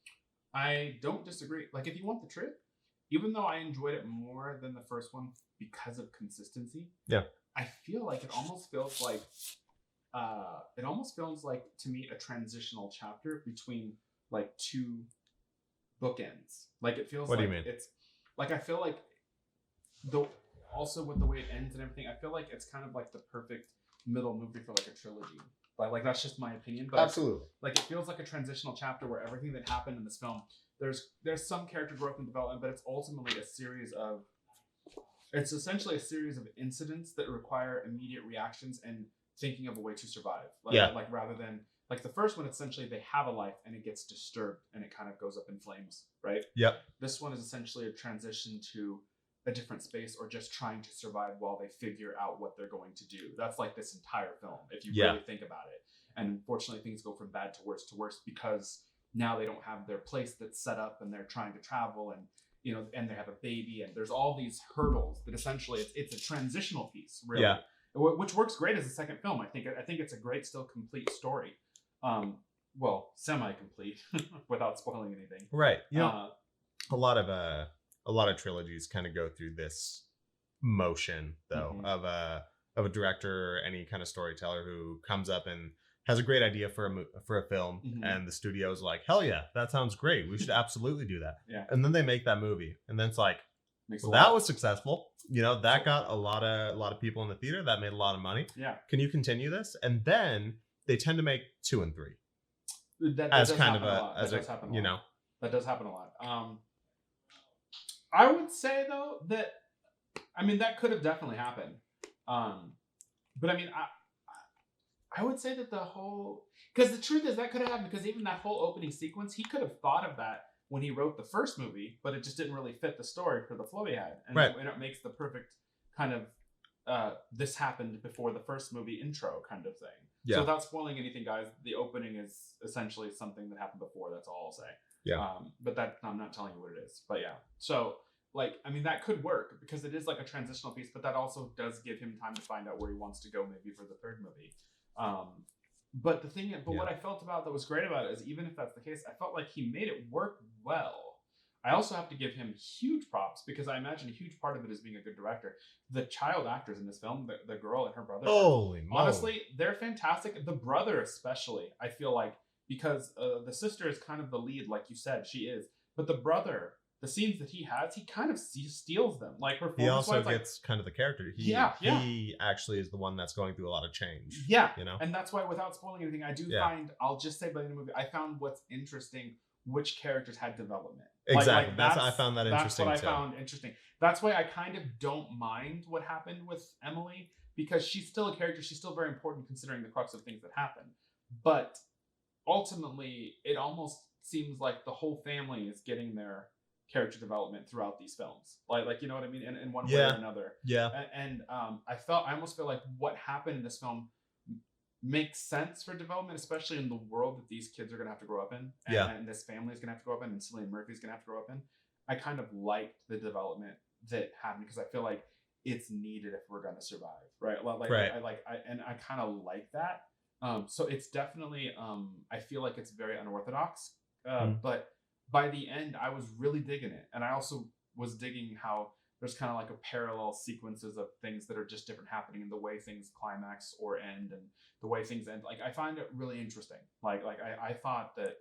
I don't disagree. Like, if you want the truth, even though I enjoyed it more than the first one because of consistency, I feel like it almost feels like to me a transitional chapter between like two bookends. Like it feels. What do you mean? It's like I feel like also with the way it ends and everything, I feel like it's kind of like the perfect middle movie for like a trilogy. Like that's just my opinion, but absolutely, like it feels like a transitional chapter where everything that happened in this film, there's some character growth and development, but it's ultimately it's essentially a series of incidents that require immediate reactions and thinking of a way to survive. Like rather than like the first one, essentially they have a life and it gets disturbed and it kind of goes up in flames, right? Yep. This one is essentially a transition to a different space, or just trying to survive while they figure out what they're going to do. That's like this entire film, if you really think about it. And unfortunately, things go from bad to worse because now they don't have their place that's set up, and they're trying to travel, and and they have a baby, and there's all these hurdles that essentially it's a transitional piece, really, which works great as a second film. I think it's a great, still complete story. Well, semi-complete without spoiling anything. Right. A lot of trilogies kind of go through this motion, though, of a director or any kind of storyteller who comes up and has a great idea for a film, and the studio's like, hell yeah, that sounds great. We should absolutely do that. Yeah. And then they make that movie, and then it's like, that was successsul. That got a lot of people in the theater. That made a lot of money. Yeah. Can you continue this? And then they tend to make 2 and 3. That does happen a lot. I would say though that, I mean, that could have definitely happened. But I mean, I would say that because the truth is that could have happened, because even that whole opening sequence, he could have thought of that when he wrote the first movie, but it just didn't really fit the story for the flow he had. And it makes the perfect kind of, this happened before the first movie intro kind of thing. Yeah. So without spoiling anything, guys, the opening is essentially something that happened before. That's all I'll say. Yeah. But that I'm not telling you what it is. But yeah. So like, I mean, that could work because it is like a transitional piece, but that also does give him time to find out where he wants to go, maybe for the third movie. But what I felt about that was great about it is, even if that's the case, I felt like he made it work well. I also have to give him huge props, because I imagine a huge part of it is being a good director. The child actors in this film, the girl and her brother, honestly, they're fantastic. The brother especially, I feel like, because the sister is kind of the lead, like you said, she is. But the brother, the scenes that he has, he kind of steals them. Like he also like, gets kind of the character. Yeah. He actually is the one that's going through a lot of change. Yeah, you know, and that's why, without spoiling anything, I do find, I'll just say by the end of the movie, I found what's interesting, which characters had development. Exactly. I found that interesting. That's what I found interesting. That's why I kind of don't mind what happened with Emily, because she's still a character. She's still very important considering the crux of things that happen. But ultimately, it almost seems like the whole family is getting their character development throughout these films. Like you know what I mean? In one way or another. Yeah. And I almost feel like what happened in this film makes sense for development, especially in the world that these kids are going to have to grow up in, and this family is going to have to grow up in, and Cillian Murphy's going to have to grow up in. I kind of liked the development that happened, because I feel like it's needed if we're going to survive, right? I kind of like that. So it's definitely, I feel like it's very unorthodox, but by the end, I was really digging it, and I also was digging how there's kind of like a parallel sequences of things that are just different happening in the way things climax or end, and the way things end. Like, I find it really interesting. I thought that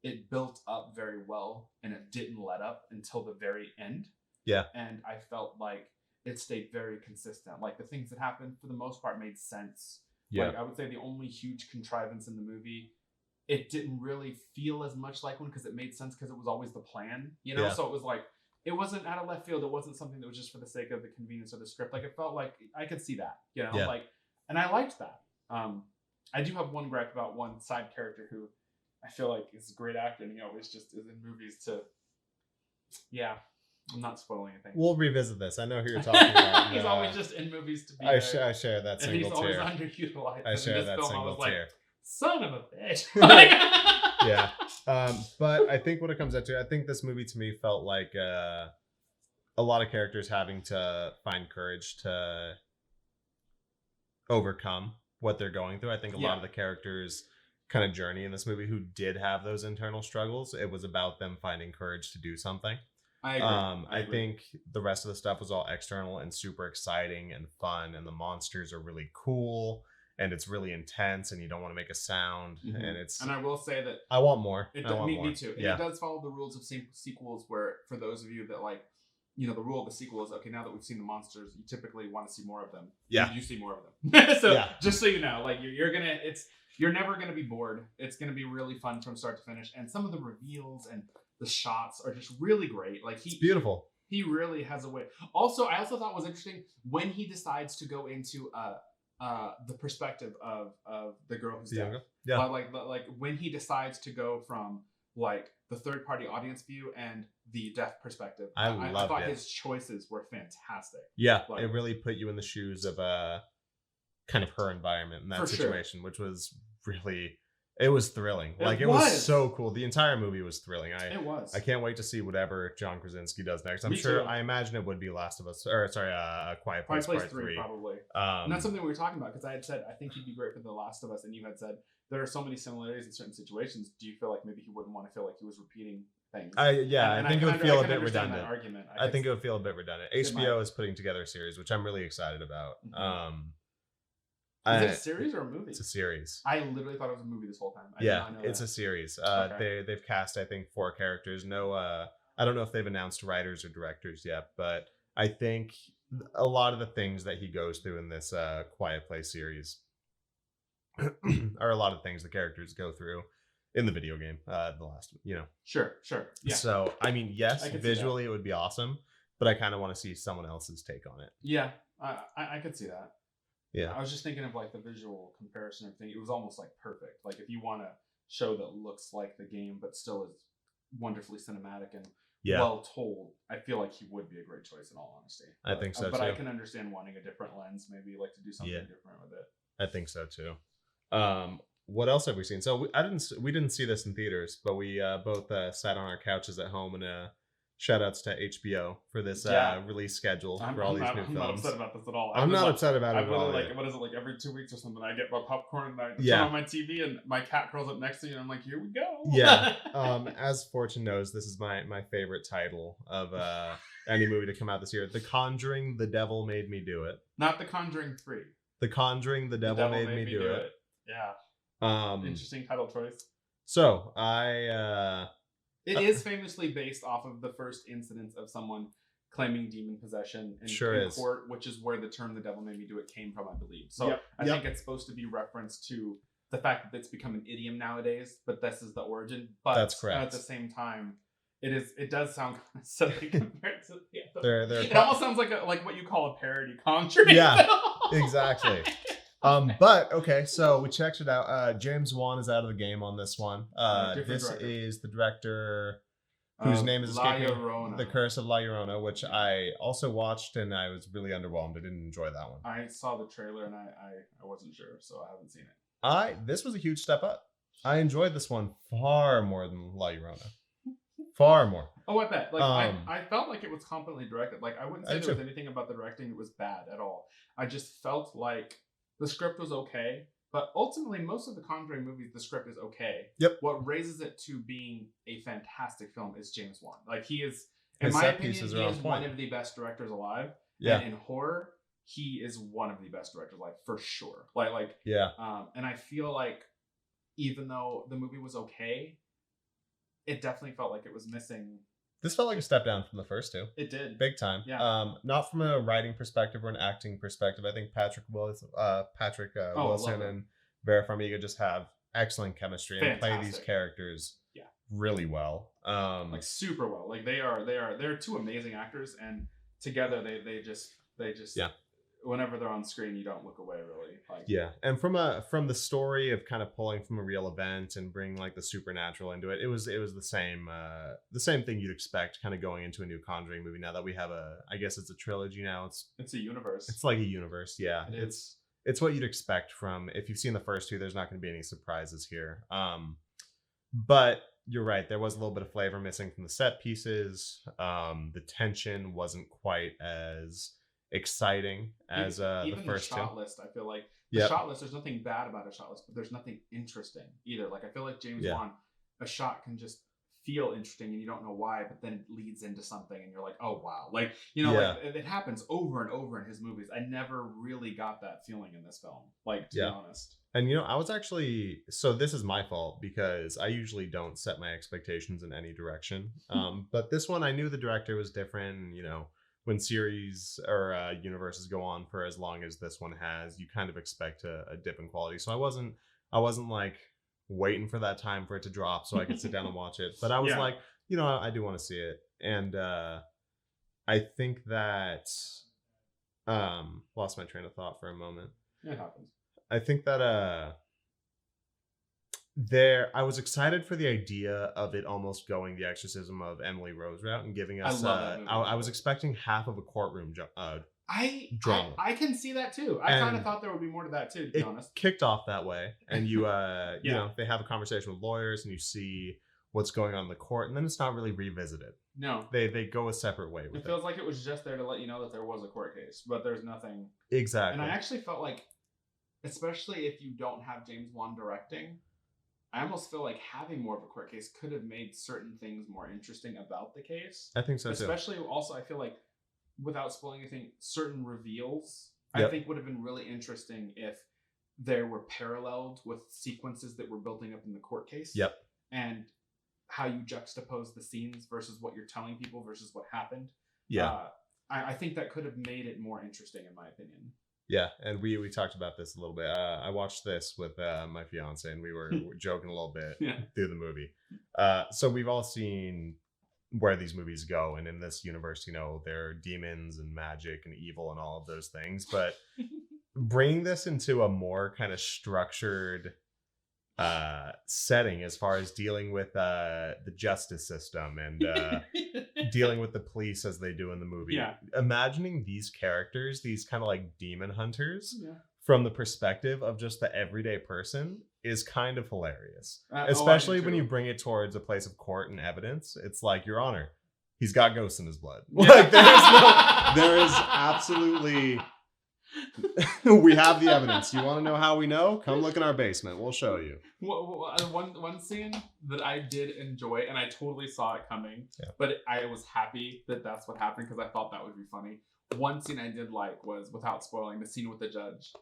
it built up very well, and it didn't let up until the very end. Yeah. And I felt like it stayed very consistent. Like, the things that happened for the most part made sense. Yeah. Like, I would say the only huge contrivance in the movie, it didn't really feel as much like one, because it made sense because it was always the plan, you know? So it was like, it wasn't out of left field. It wasn't something that was just for the sake of the convenience of the script. Like, it felt like I could see that, you know? Like, and I liked that. I do have one gripe about one side character who I feel like is a great actor, and he always just is in movies to, I'm not spoiling anything. We'll revisit this. I know who you're talking about. He's always just in movies to be I share that single and he's tear. always underutilized. I share that film, single tear. Son of a bitch. Yeah. But I think what it comes down to, I think this movie to me felt like a lot of characters having to find courage to overcome what they're going through. I think a lot of the characters kind of journey in this movie who did have those internal struggles, it was about them finding courage to do something. I agree. I think the rest of the stuff was all external and super exciting and fun, and the monsters are really cool, and it's really intense, and you don't want to make a sound, and it's. And I will say that I want more. Me too. And it does follow the rules of sequels, where for those of you that like, you know, the rule of the sequel is, okay, now that we've seen the monsters, you typically want to see more of them. Yeah, you see more of them. So just so you know, like you're never gonna be bored. It's gonna be really fun from start to finish, and some of the reveals and the shots are just really great. Like it's beautiful. He really has a way. Also, I also thought was interesting when he decides to go into the perspective of the girl who's deaf. Yeah. Like when he decides to go from like the third party audience view and the deaf perspective. I thought his choices were fantastic. Yeah, it really put you in the shoes of kind of her environment in that situation, which was really. It was thrilling. It was so cool. The entire movie was thrilling. It was. I can't wait to see whatever John Krasinski does next. I imagine it would be Last of Us, Quiet Place Part 3 probably. And that's something we were talking about, because I had said I think he'd be great for The Last of Us, and you had said there are so many similarities in certain situations. Do you feel like maybe he wouldn't want to feel like he was repeating things? I think it would feel a bit redundant. Argument. I think it would feel a bit redundant. HBO is putting together a series, which I'm really excited about. Is it a series or a movie? It's a series. I literally thought it was a movie this whole time. It's a series. They've cast, I think, 4 characters. No, I don't know if they've announced writers or directors yet, but I think a lot of the things that he goes through in this Quiet Place series are a lot of things the characters go through in the video game. The last, Sure. Yeah. So, I mean, yes, visually it would be awesome, but I kind of want to see someone else's take on it. Yeah, I could see that. Yeah, I was just thinking of like the visual comparison and everything. It was almost like perfect. Like if you want a show that looks like the game but still is wonderfully cinematic and well told, I feel like he would be a great choice in all honesty. I think so too. But I can understand wanting a different lens, maybe like to do something different with it. I think so too. What else have we seen? So we didn't see this in theaters, but we both sat on our couches at home and shout outs to HBO for this release schedule for all these new films. I'm not upset about this at all. I'm not upset about it at all. What is it, like every 2 weeks or something? I get my popcorn and I turn on my TV and my cat curls up next to me and I'm like, here we go. Yeah. As Fortune knows, this is my favorite title of any movie to come out this year. The Conjuring, The Devil Made Me Do It. Not The Conjuring 3. The Conjuring, The Devil Made Me Do It. Yeah. Interesting title choice. So I It is famously based off of the first incidents of someone claiming demon possession in court, which is where the term "the devil made me do it" came from, I believe. So I think it's supposed to be reference to the fact that it's become an idiom nowadays, but this is the origin. But that's correct. At the same time, it does sound kind of silly compared to the other. It almost sounds like what you call a parody Conjuring. Yeah, exactly. But okay, so we checked it out. James Wan is out of the game on this one. This director. Is the director whose name is escaping. The Curse of La Llorona, which I also watched and I was really underwhelmed. I didn't enjoy that one. I saw the trailer and I wasn't sure, so I haven't seen it. This was a huge step up. I enjoyed this one far more than La Llorona. Far more. Oh, I bet. Like I felt like it was competently directed. Like I wouldn't say there was anything about the directing that was bad at all. I just felt like the script was okay, but ultimately most of the Conjuring movies, the script is okay. Yep. What raises it to being a fantastic film is James Wan. Like he is, in my opinion, he is one of the best directors alive. Yeah. And in horror, he is one of the best directors alive for sure. Like yeah. And I feel like even though the movie was okay, it definitely felt like it was missing. This felt like a step down from the first two. It did. Big time. Yeah. Not from a writing perspective or an acting perspective. I think Patrick Wilson and Vera Farmiga just have excellent chemistry and play these characters really well. Like super well. Like they're two amazing actors, and together they just whenever they're on screen, you don't look away really. Like, yeah, and from the story of kind of pulling from a real event and bringing like the supernatural into it, it was the same thing you'd expect kind of going into a new Conjuring movie. Now that we have I guess it's a trilogy now. It's a universe. It's like a universe. Yeah, it's what you'd expect from, if you've seen the first two. There's not going to be any surprises here. But you're right. There was a little bit of flavor missing from the set pieces. The tension wasn't quite as exciting as the first the shot list. I feel like the shot list, there's nothing bad about a shot list, but there's nothing interesting either. Like I feel like James Wan, a shot can just feel interesting and you don't know why, but then it leads into something and you're like, oh wow. Like, like it happens over and over in his movies. I never really got that feeling in this film, like to be honest. And I was actually, so this is my fault because I usually don't set my expectations in any direction. But this one I knew the director was different, and when series or universes go on for as long as this one has, you kind of expect a dip in quality. So I wasn't like waiting for that time for it to drop so I could sit down and watch it. But I was like, I do want to see it. And I think that lost my train of thought for a moment. It happens. I think that I was excited for the idea of it almost going the exorcism of Emily Rose route and giving us I was expecting half of a courtroom drama. I can see that too. I kind of thought there would be more to that too, to be honest. Kicked off that way, and you they have a conversation with lawyers and you see what's going on in the court, and then it's not really revisited. No. They go a separate way with it. It feels like it was just there to let you know that there was a court case, but there's nothing. Exactly. And I actually felt like, especially if you don't have James Wan directing, I almost feel like having more of a court case could have made certain things more interesting about the case. I think so too. Especially also, I feel like, without spoiling anything, certain reveals I think would have been really interesting if they were paralleled with sequences that were building up in the court case. Yep. And how you juxtapose the scenes versus what you're telling people versus what happened. Yeah. I think that could have made it more interesting, in my opinion. Yeah, and we talked about this a little bit. I watched this with my fiance, and we were joking a little bit through the movie. So we've all seen where these movies go, and in this universe, there are demons and magic and evil and all of those things. But bringing this into a more kind of structured setting as far as dealing with the justice system and dealing with the police as they do in the movie. Yeah. Imagining these characters, these kind of like demon hunters, from the perspective of just the everyday person is kind of hilarious. Especially when you bring it towards a place of court and evidence. It's like, Your Honor, he's got ghosts in his blood. Like there is absolutely... We have the evidence. You want to know how we know? Come look in our basement. We'll show you. One scene that I did enjoy, and I totally saw it coming, but I was happy that that's what happened because I thought that would be funny. One scene I did like was, without spoiling, the scene with the judge,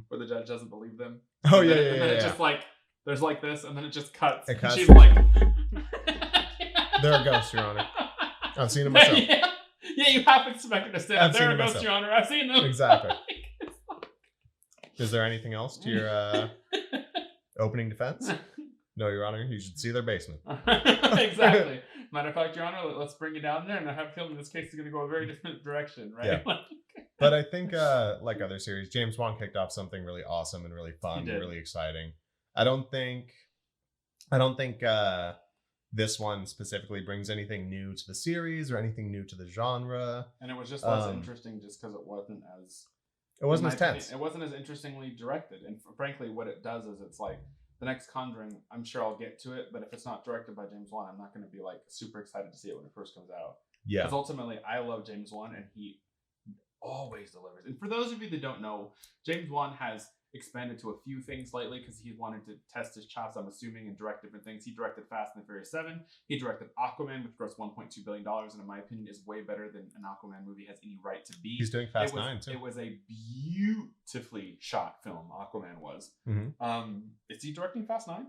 where the judge doesn't believe them. Oh, and then it just like, there's like this, and then it just cuts. It cuts. She's like... They're a ghost, Your Honor. I've seen them myself. Yeah, you have expected to say that. They're a ghost, myself. Your Honor. I've seen them. Exactly. Is there anything else to your opening defense? No, Your Honor. You should see their basement. Exactly. Matter of fact, Your Honor, let's bring it down there, and I have a feeling this case is going to go a very different direction, right? Yeah. But I think, like other series, James Wan kicked off something really awesome and really fun, and really exciting. I don't think this one specifically brings anything new to the series or anything new to the genre. And it was just less interesting just because it wasn't as tense. It wasn't as interestingly directed. And frankly, what it does is it's like the next Conjuring, I'm sure I'll get to it, but if it's not directed by James Wan, I'm not going to be like super excited to see it when it first comes out. Yeah. Because ultimately, I love James Wan, and he always delivers. And for those of you that don't know, James Wan has expanded to a few things lately because he wanted to test his chops, I'm assuming, and direct different things. He directed Fast and the Furious 7. He directed Aquaman, which grossed $1.2 billion, and in my opinion is way better than an Aquaman movie has any right to be. He's doing Fast 9 too. It was a beautifully shot film, Aquaman was. Is he directing Fast 9?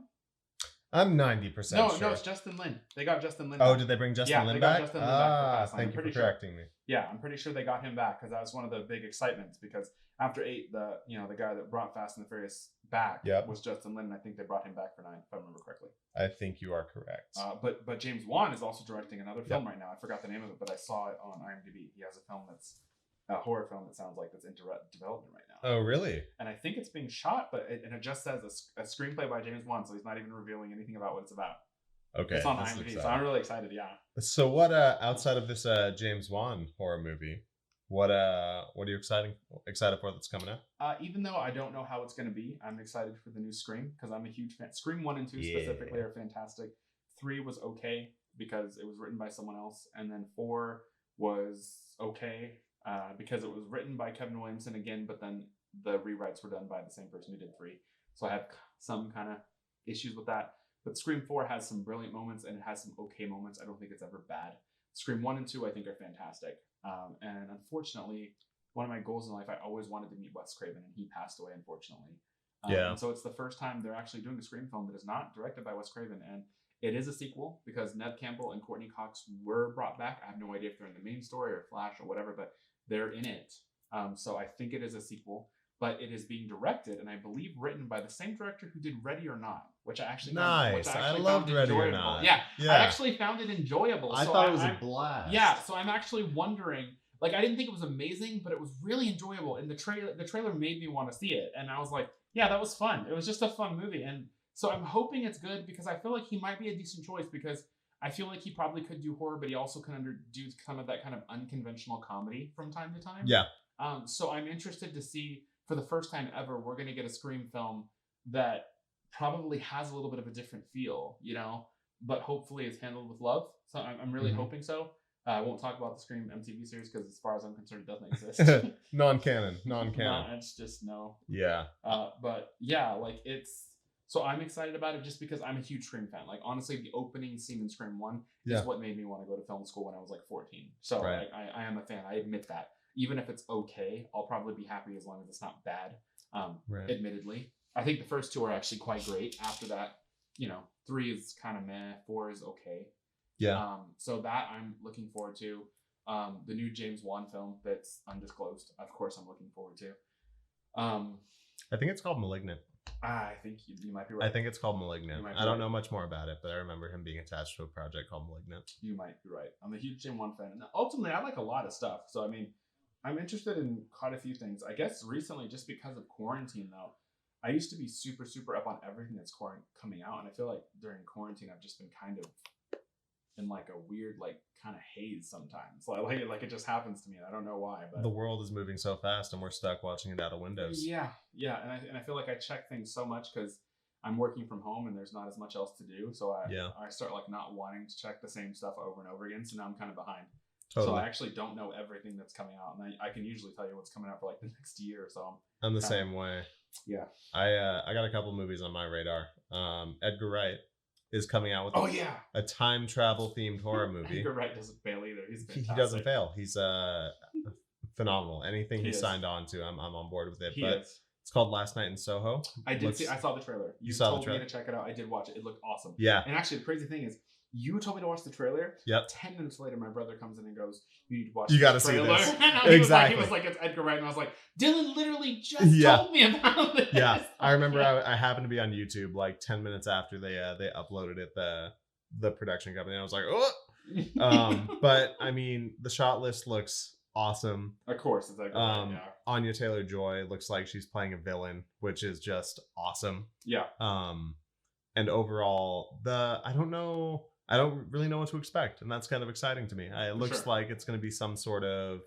I'm 90% sure. No, it's Justin Lin. They got Justin Lin back. Did they bring Justin Lin back? Justin Lin back for thank you for correcting me. Yeah, I'm pretty sure they got him back because that was one of the big excitements, because after 8, the guy that brought Fast and the Furious back was Justin Lin, and I think they brought him back for 9, if I remember correctly. I think you are correct. But James Wan is also directing another film right now. I forgot the name of it, but I saw it on IMDb. He has a film that's a horror film that sounds like it's in development right now. Oh, really? And I think it's being shot, but it just says a screenplay by James Wan, so he's not even revealing anything about what it's about. Okay, it's on IMDb, so I'm really excited. Yeah. So what? Outside of this James Wan horror movie, what are you excited for that's coming out? Even though I don't know how it's going to be, I'm excited for the new Scream because I'm a huge fan. Scream 1 and 2 specifically are fantastic. 3 was okay because it was written by someone else, and then 4 was okay because it was written by Kevin Williamson again, but then the rewrites were done by the same person who did 3. So I have some kind of issues with that. But Scream 4 has some brilliant moments, and it has some okay moments. I don't think it's ever bad. Scream 1 and 2, I think, are fantastic. And unfortunately, one of my goals in life, I always wanted to meet Wes Craven, and he passed away, unfortunately. And so it's the first time they're actually doing a Scream film that is not directed by Wes Craven. And it is a sequel because Neve Campbell and Courtney Cox were brought back. I have no idea if they're in the main story or Flash or whatever, but they're in it. So I think it is a sequel. But it is being directed, and I believe written by the same director who did Ready or Not, which I actually I loved Ready or Not. Yeah, I actually found it enjoyable. I thought it was a blast. Yeah, so I'm actually wondering. Like, I didn't think it was amazing, but it was really enjoyable, and the trailer made me want to see it, and I was like, yeah, that was fun. It was just a fun movie, and so I'm hoping it's good because I feel like he might be a decent choice because I feel like he probably could do horror, but he also can do some of that kind of unconventional comedy from time to time. Yeah. So I'm interested to see. For the first time ever, we're going to get a Scream film that probably has a little bit of a different feel, but hopefully it's handled with love. So I'm really hoping so. I won't talk about the Scream MTV series because as far as I'm concerned, it doesn't exist. Non-canon. No, it's just no. Yeah. But yeah, like so I'm excited about it just because I'm a huge Scream fan. Like, honestly, the opening scene in Scream 1 is what made me want to go to film school when I was like 14. So like, I am a fan. I admit that. Even if it's okay, I'll probably be happy as long as it's not bad. Admittedly, I think the first 2 are actually quite great. After that, 3 is kind of meh. 4 is okay. Yeah. So that I'm looking forward to. The new James Wan film that's undisclosed. Of course, I'm looking forward to. I think it's called Malignant. I think you might be right. I think it's called Malignant. I don't know much more about it, but I remember him being attached to a project called Malignant. You might be right. I'm a huge James Wan fan. And ultimately, I like a lot of stuff. So, I mean, I'm interested in quite a few things. I guess recently, just because of quarantine, though, I used to be super, super up on everything that's coming out. And I feel like during quarantine, I've just been kind of in like a weird, like kind of haze sometimes. Like it just happens to me. I don't know why. But the world is moving so fast and we're stuck watching it out of windows. Yeah. And I feel like I check things so much because I'm working from home and there's not as much else to do. So I start like not wanting to check the same stuff over and over again. So now I'm kind of behind. Totally. So I actually don't know everything that's coming out, and I can usually tell you what's coming out for like the next year or so. I'm the same way. Yeah. I got a couple movies on my radar. Edgar Wright is coming out with a time travel themed horror movie. Edgar Wright doesn't fail either. He's fantastic. He doesn't fail. He's phenomenal. Anything he signed on to, I'm on board with it. It's called Last Night in Soho. I saw the trailer. You told me to check it out. I did watch it. It looked awesome. Yeah. And actually, the crazy thing is, You told me to watch the trailer. Yep. 10 minutes later, my brother comes in and goes, "You need to watch. You got to the see trailer." this. Exactly. He was like, "It's Edgar Wright," and I was like, "Dillon literally just told me about this." Yeah, I remember. I happened to be on YouTube like 10 minutes after they uploaded it. The production company. I was like, oh. But I mean, the shot list looks awesome. Of course, it's like Anya Taylor-Joy looks like she's playing a villain, which is just awesome. Yeah. And overall, I don't really know what to expect, and that's kind of exciting to me. It looks like it's going to be some sort of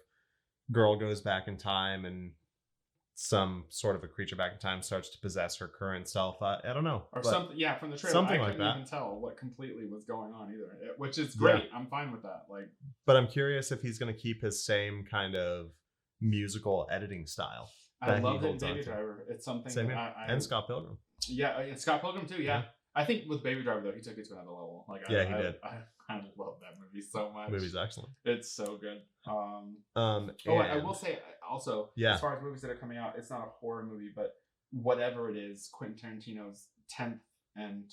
girl goes back in time, and some sort of a creature back in time starts to possess her current self. I don't know. Or something, yeah, from the trailer. Something I like couldn't that. even tell what completely was going on either, which is great. Yeah. I'm fine with that. But I'm curious if he's going to keep his same kind of musical editing style. I love it in Baby Driver. It's something and Scott Pilgrim. Yeah, Scott Pilgrim too, yeah. I think with Baby Driver, though, he took it to another level. He did. I love that movie so much. The movie's excellent. It's so good. I will say also, as far as movies that are coming out, it's not a horror movie, but whatever it is, Quentin Tarantino's 10th and,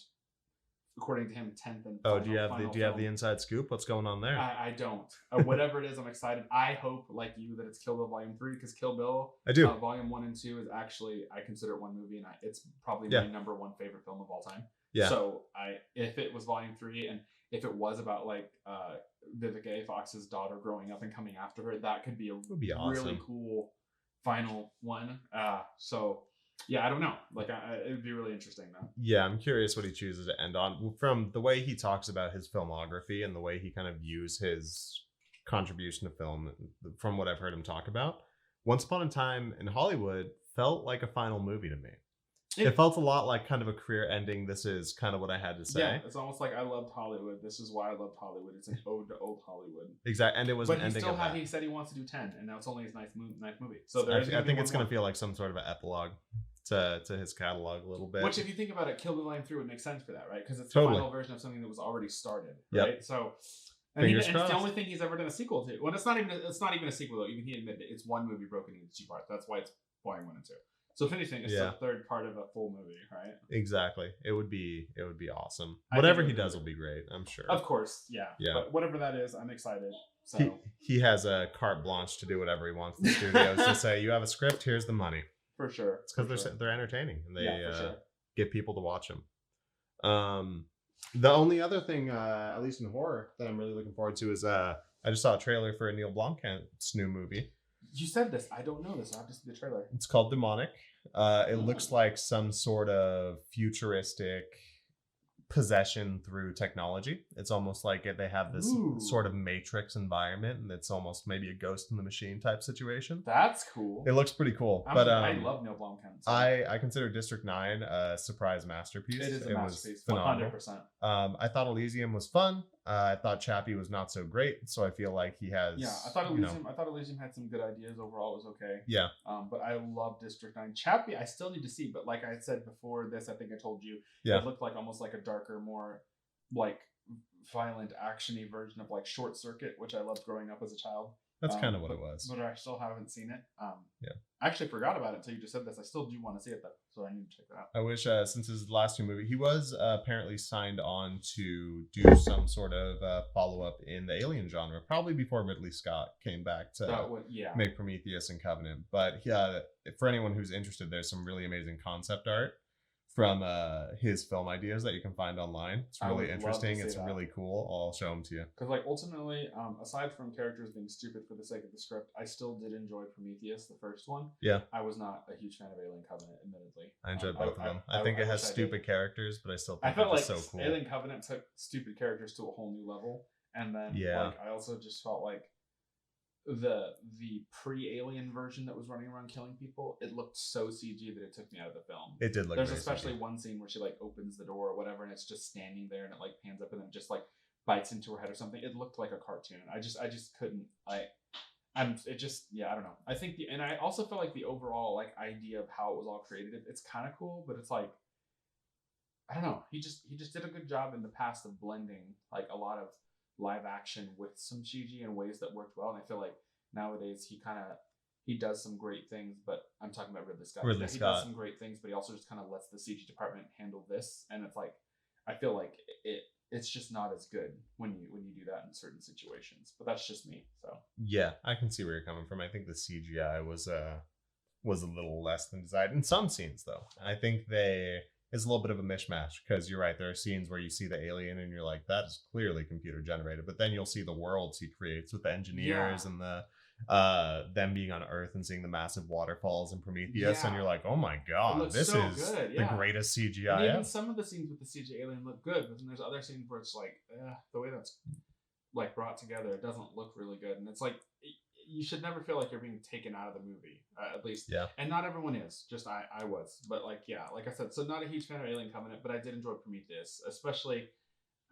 according to him, 10th and final, do you have the inside scoop? What's going on there? I don't. Whatever it is, I'm excited. I hope, like you, that it's Kill Bill Volume 3, because Kill Bill, I do. Volume 1 and 2 is actually, I consider it one movie, and it's probably my number one favorite film of all time. Yeah. So if it was Volume 3, and if it was about like Vivica A. Fox's daughter growing up and coming after her, that could be a really cool final one. So yeah, I don't know. It would be really interesting though. Yeah, I'm curious what he chooses to end on. From the way he talks about his filmography and the way he kind of views his contribution to film, from what I've heard him talk about, Once Upon a Time in Hollywood felt like a final movie to me. It felt a lot like kind of a career ending. This is kind of what I had to say. Yeah, it's almost like I loved Hollywood. This is why I loved Hollywood. It's an ode to old Hollywood. Exactly, and it was an ending. But he said he wants to do 10, and now it's only his ninth movie. So I think it's going to feel like some sort of an epilogue to his catalog a little bit. Which, if you think about it, Kill Bill Volume 3 would make sense for that, right? Because it's the final version of something that was already started, right? Yep. So. And it's the only thing he's ever done a sequel to. Well, it's not even a sequel though. Even he admitted it's one movie broken into two parts. That's why it's Volume 1 and 2. So if anything, it's the third part of a full movie, right? Exactly. It would be awesome. Whatever he does will be great, I'm sure. Of course, yeah. But whatever that is, I'm excited. So he has a carte blanche to do whatever he wants in the studios to say, you have a script, here's the money. For sure. It's because they're entertaining and they get people to watch them. The only other thing, at least in horror, that I'm really looking forward to is I just saw a trailer for a Neil Blomkamp's new movie. You said this. I don't know this. I have to see the trailer. It's called Demonic. It looks like some sort of futuristic possession through technology. It's almost like they have this sort of Matrix environment, and it's almost maybe a Ghost in the Machine type situation. That's cool. It looks pretty cool. I love Neil Blomkamp. So. I consider District 9 a surprise masterpiece. It is a masterpiece. Was phenomenal. 100%. I thought Elysium was fun. I thought Chappie was not so great, so I feel like he has. Yeah, I thought Elysium had some good ideas. Overall, it was okay. Yeah. But I love District 9. Chappie, I still need to see, but like I said before this, I think I told you, it looked like almost like a darker, more like violent, actiony version of like Short Circuit, which I loved growing up as a child. That's kind of what it was. But I still haven't seen it. Yeah. I actually forgot about it until you just said this. I still do want to see it though, so I need to check that out. I wish, since his last two movie, he was apparently signed on to do some sort of follow-up in the Alien genre, probably before Ridley Scott came back to make Prometheus and Covenant. But for anyone who's interested, there's some really amazing concept art from his film ideas that you can find online. It's really interesting. It's really cool. I'll show them to you. Because like ultimately, aside from characters being stupid for the sake of the script, I still did enjoy Prometheus, the first one. Yeah. I was not a huge fan of Alien Covenant, admittedly. I enjoyed both of them. I think it has stupid characters, but I still think it's so cool. Alien Covenant took stupid characters to a whole new level. And then I also just felt like the pre-Alien version that was running around killing people, it looked so CG that it took me out of the film. It did look. There's especially one scene where she like opens the door or whatever, and it's just standing there, and it like pans up and then just like bites into her head or something. It looked like a cartoon. I just couldn't. I don't know. I think and I also felt like the overall like idea of how it was all created. It's kind of cool, but it's like I don't know. He just did a good job in the past of blending like a lot of live action with some CG in ways that worked well, and I feel like nowadays he does some great things, but I'm talking about Ridley Scott. He does some great things, but he also just kind of lets the CG department handle this, and it's like I feel like it it's just not as good when you do that in certain situations. But that's just me. So yeah, I can see where you're coming from. I think the CGI was a little less than desired in some scenes, though. I think it's a little bit of a mishmash, because you're right. There are scenes where you see the alien and you're like, that is clearly computer generated. But then you'll see the worlds he creates with the engineers and the them being on Earth and seeing the massive waterfalls in Prometheus, and you're like, oh my god, this so is good. the greatest CGI. And even some of the scenes with the CG alien look good, but then there's other scenes where it's like, the way that's like brought together, it doesn't look really good, and it's like you should never feel like you're being taken out of the movie, at least. Yeah. And not everyone is. Just I was, but like I said, so not a huge fan of Alien Covenant, but I did enjoy Prometheus, especially.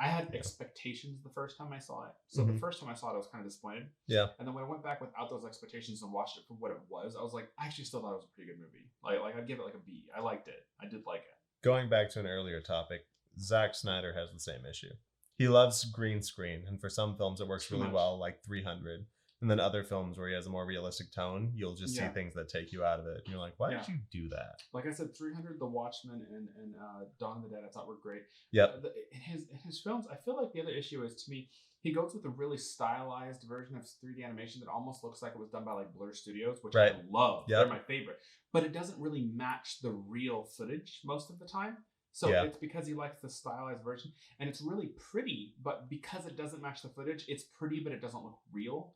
I had expectations the first time I saw it. So the first time I saw it, I was kind of disappointed. Yeah. And then when I went back without those expectations and watched it for what it was, I was like, I actually still thought it was a pretty good movie. Like I'd give it like a B. I liked it. I did like it. Going back to an earlier topic, Zack Snyder has the same issue. He loves green screen, and for some films it works really well, like 300. And then other films where he has a more realistic tone, you'll just see things that take you out of it. And you're like, why did you do that? Like I said, 300, The Watchmen, and Dawn of the Dead I thought were great. Yep. In his films, I feel like the other issue is, to me, he goes with a really stylized version of 3D animation that almost looks like it was done by like Blur Studios, which I love. They're my favorite. But it doesn't really match the real footage most of the time. So it's because he likes the stylized version. And it's really pretty, but because it doesn't match the footage, it's pretty, but it doesn't look real.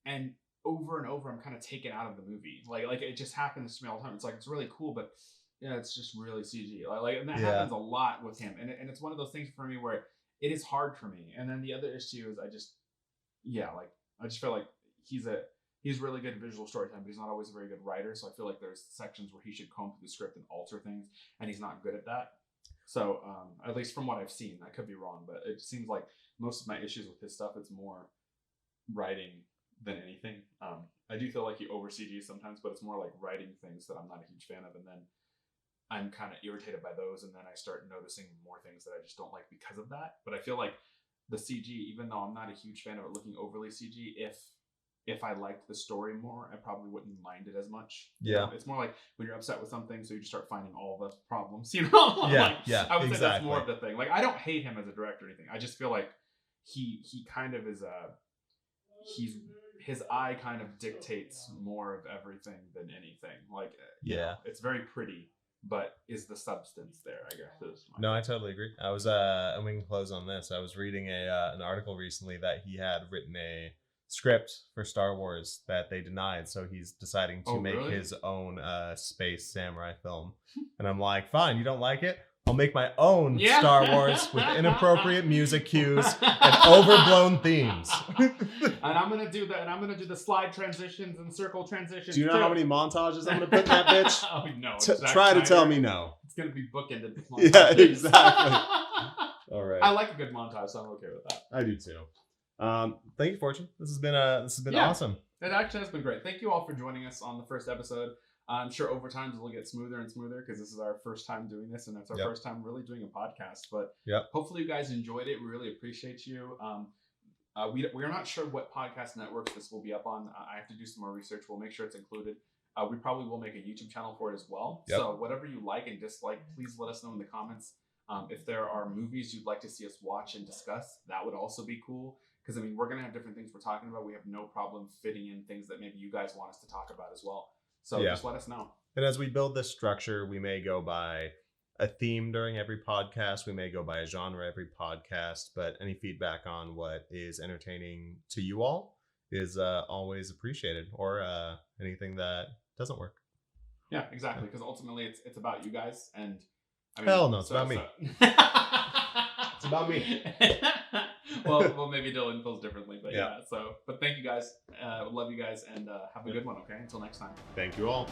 And over and over, I'm kind of taken out of the movie. Like it just happens to me all the time. It's like, it's really cool, but it's just really CG. And that happens a lot with him. And it's one of those things for me where it is hard for me. And then the other issue is I just feel like he's really good at visual storytelling, but he's not always a very good writer. So I feel like there's sections where he should comb through the script and alter things, and he's not good at that. So at least from what I've seen, I could be wrong, but it seems like most of my issues with his stuff, it's more writing than anything. I do feel like he over CGs sometimes, but it's more like writing things that I'm not a huge fan of, and then I'm kind of irritated by those, and then I start noticing more things that I just don't like because of that. But I feel like the CG, even though I'm not a huge fan of it looking overly CG, if I liked the story more, I probably wouldn't mind it as much. Yeah. It's more like when you're upset with something, so you just start finding all the problems, you know? I would say that's more of the thing. Like, I don't hate him as a director or anything. I just feel like he kind of is his eye kind of dictates more of everything than anything. Like, it's very pretty, but is the substance there, I guess. No, I totally agree. I was, and we can close on this. I was reading an article recently that he had written a script for Star Wars that they denied, so he's deciding to make his own space samurai film. And I'm like, fine, you don't like it? I'll make my own Star Wars with inappropriate music cues and overblown themes. And I'm gonna do that. And I'm gonna do the slide transitions and circle transitions. Do you know how many montages I'm gonna put in that bitch? Oh no! Try to tell me no. It's gonna be bookended. Yeah, exactly. All right. I like a good montage, so I'm okay with that. I do too. Thank you, Fortune. This has been awesome. It actually has been great. Thank you all for joining us on the first episode. I'm sure over time it'll get smoother and smoother because this is our first time doing this, and it's our first time really doing a podcast. But hopefully you guys enjoyed it. We really appreciate you. We're not sure what podcast networks this will be up on. I have to do some more research. We'll make sure it's included. We probably will make a YouTube channel for it as well. So whatever you like and dislike, please let us know in the comments. If there are movies you'd like to see us watch and discuss, that would also be cool. Because, I mean, we're going to have different things we're talking about. We have no problem fitting in things that maybe you guys want us to talk about as well. So just let us know. And as we build this structure, we may go by a theme during every podcast. We may go by a genre every podcast. But any feedback on what is entertaining to you all is always appreciated, or anything that doesn't work. Yeah, exactly. Because ultimately, it's about you guys. And I mean, hell no, it's about me. It's about me. well, maybe Dillon feels differently, but but thank you guys. Love you guys, and have a good one. Okay, until next time. Thank you all.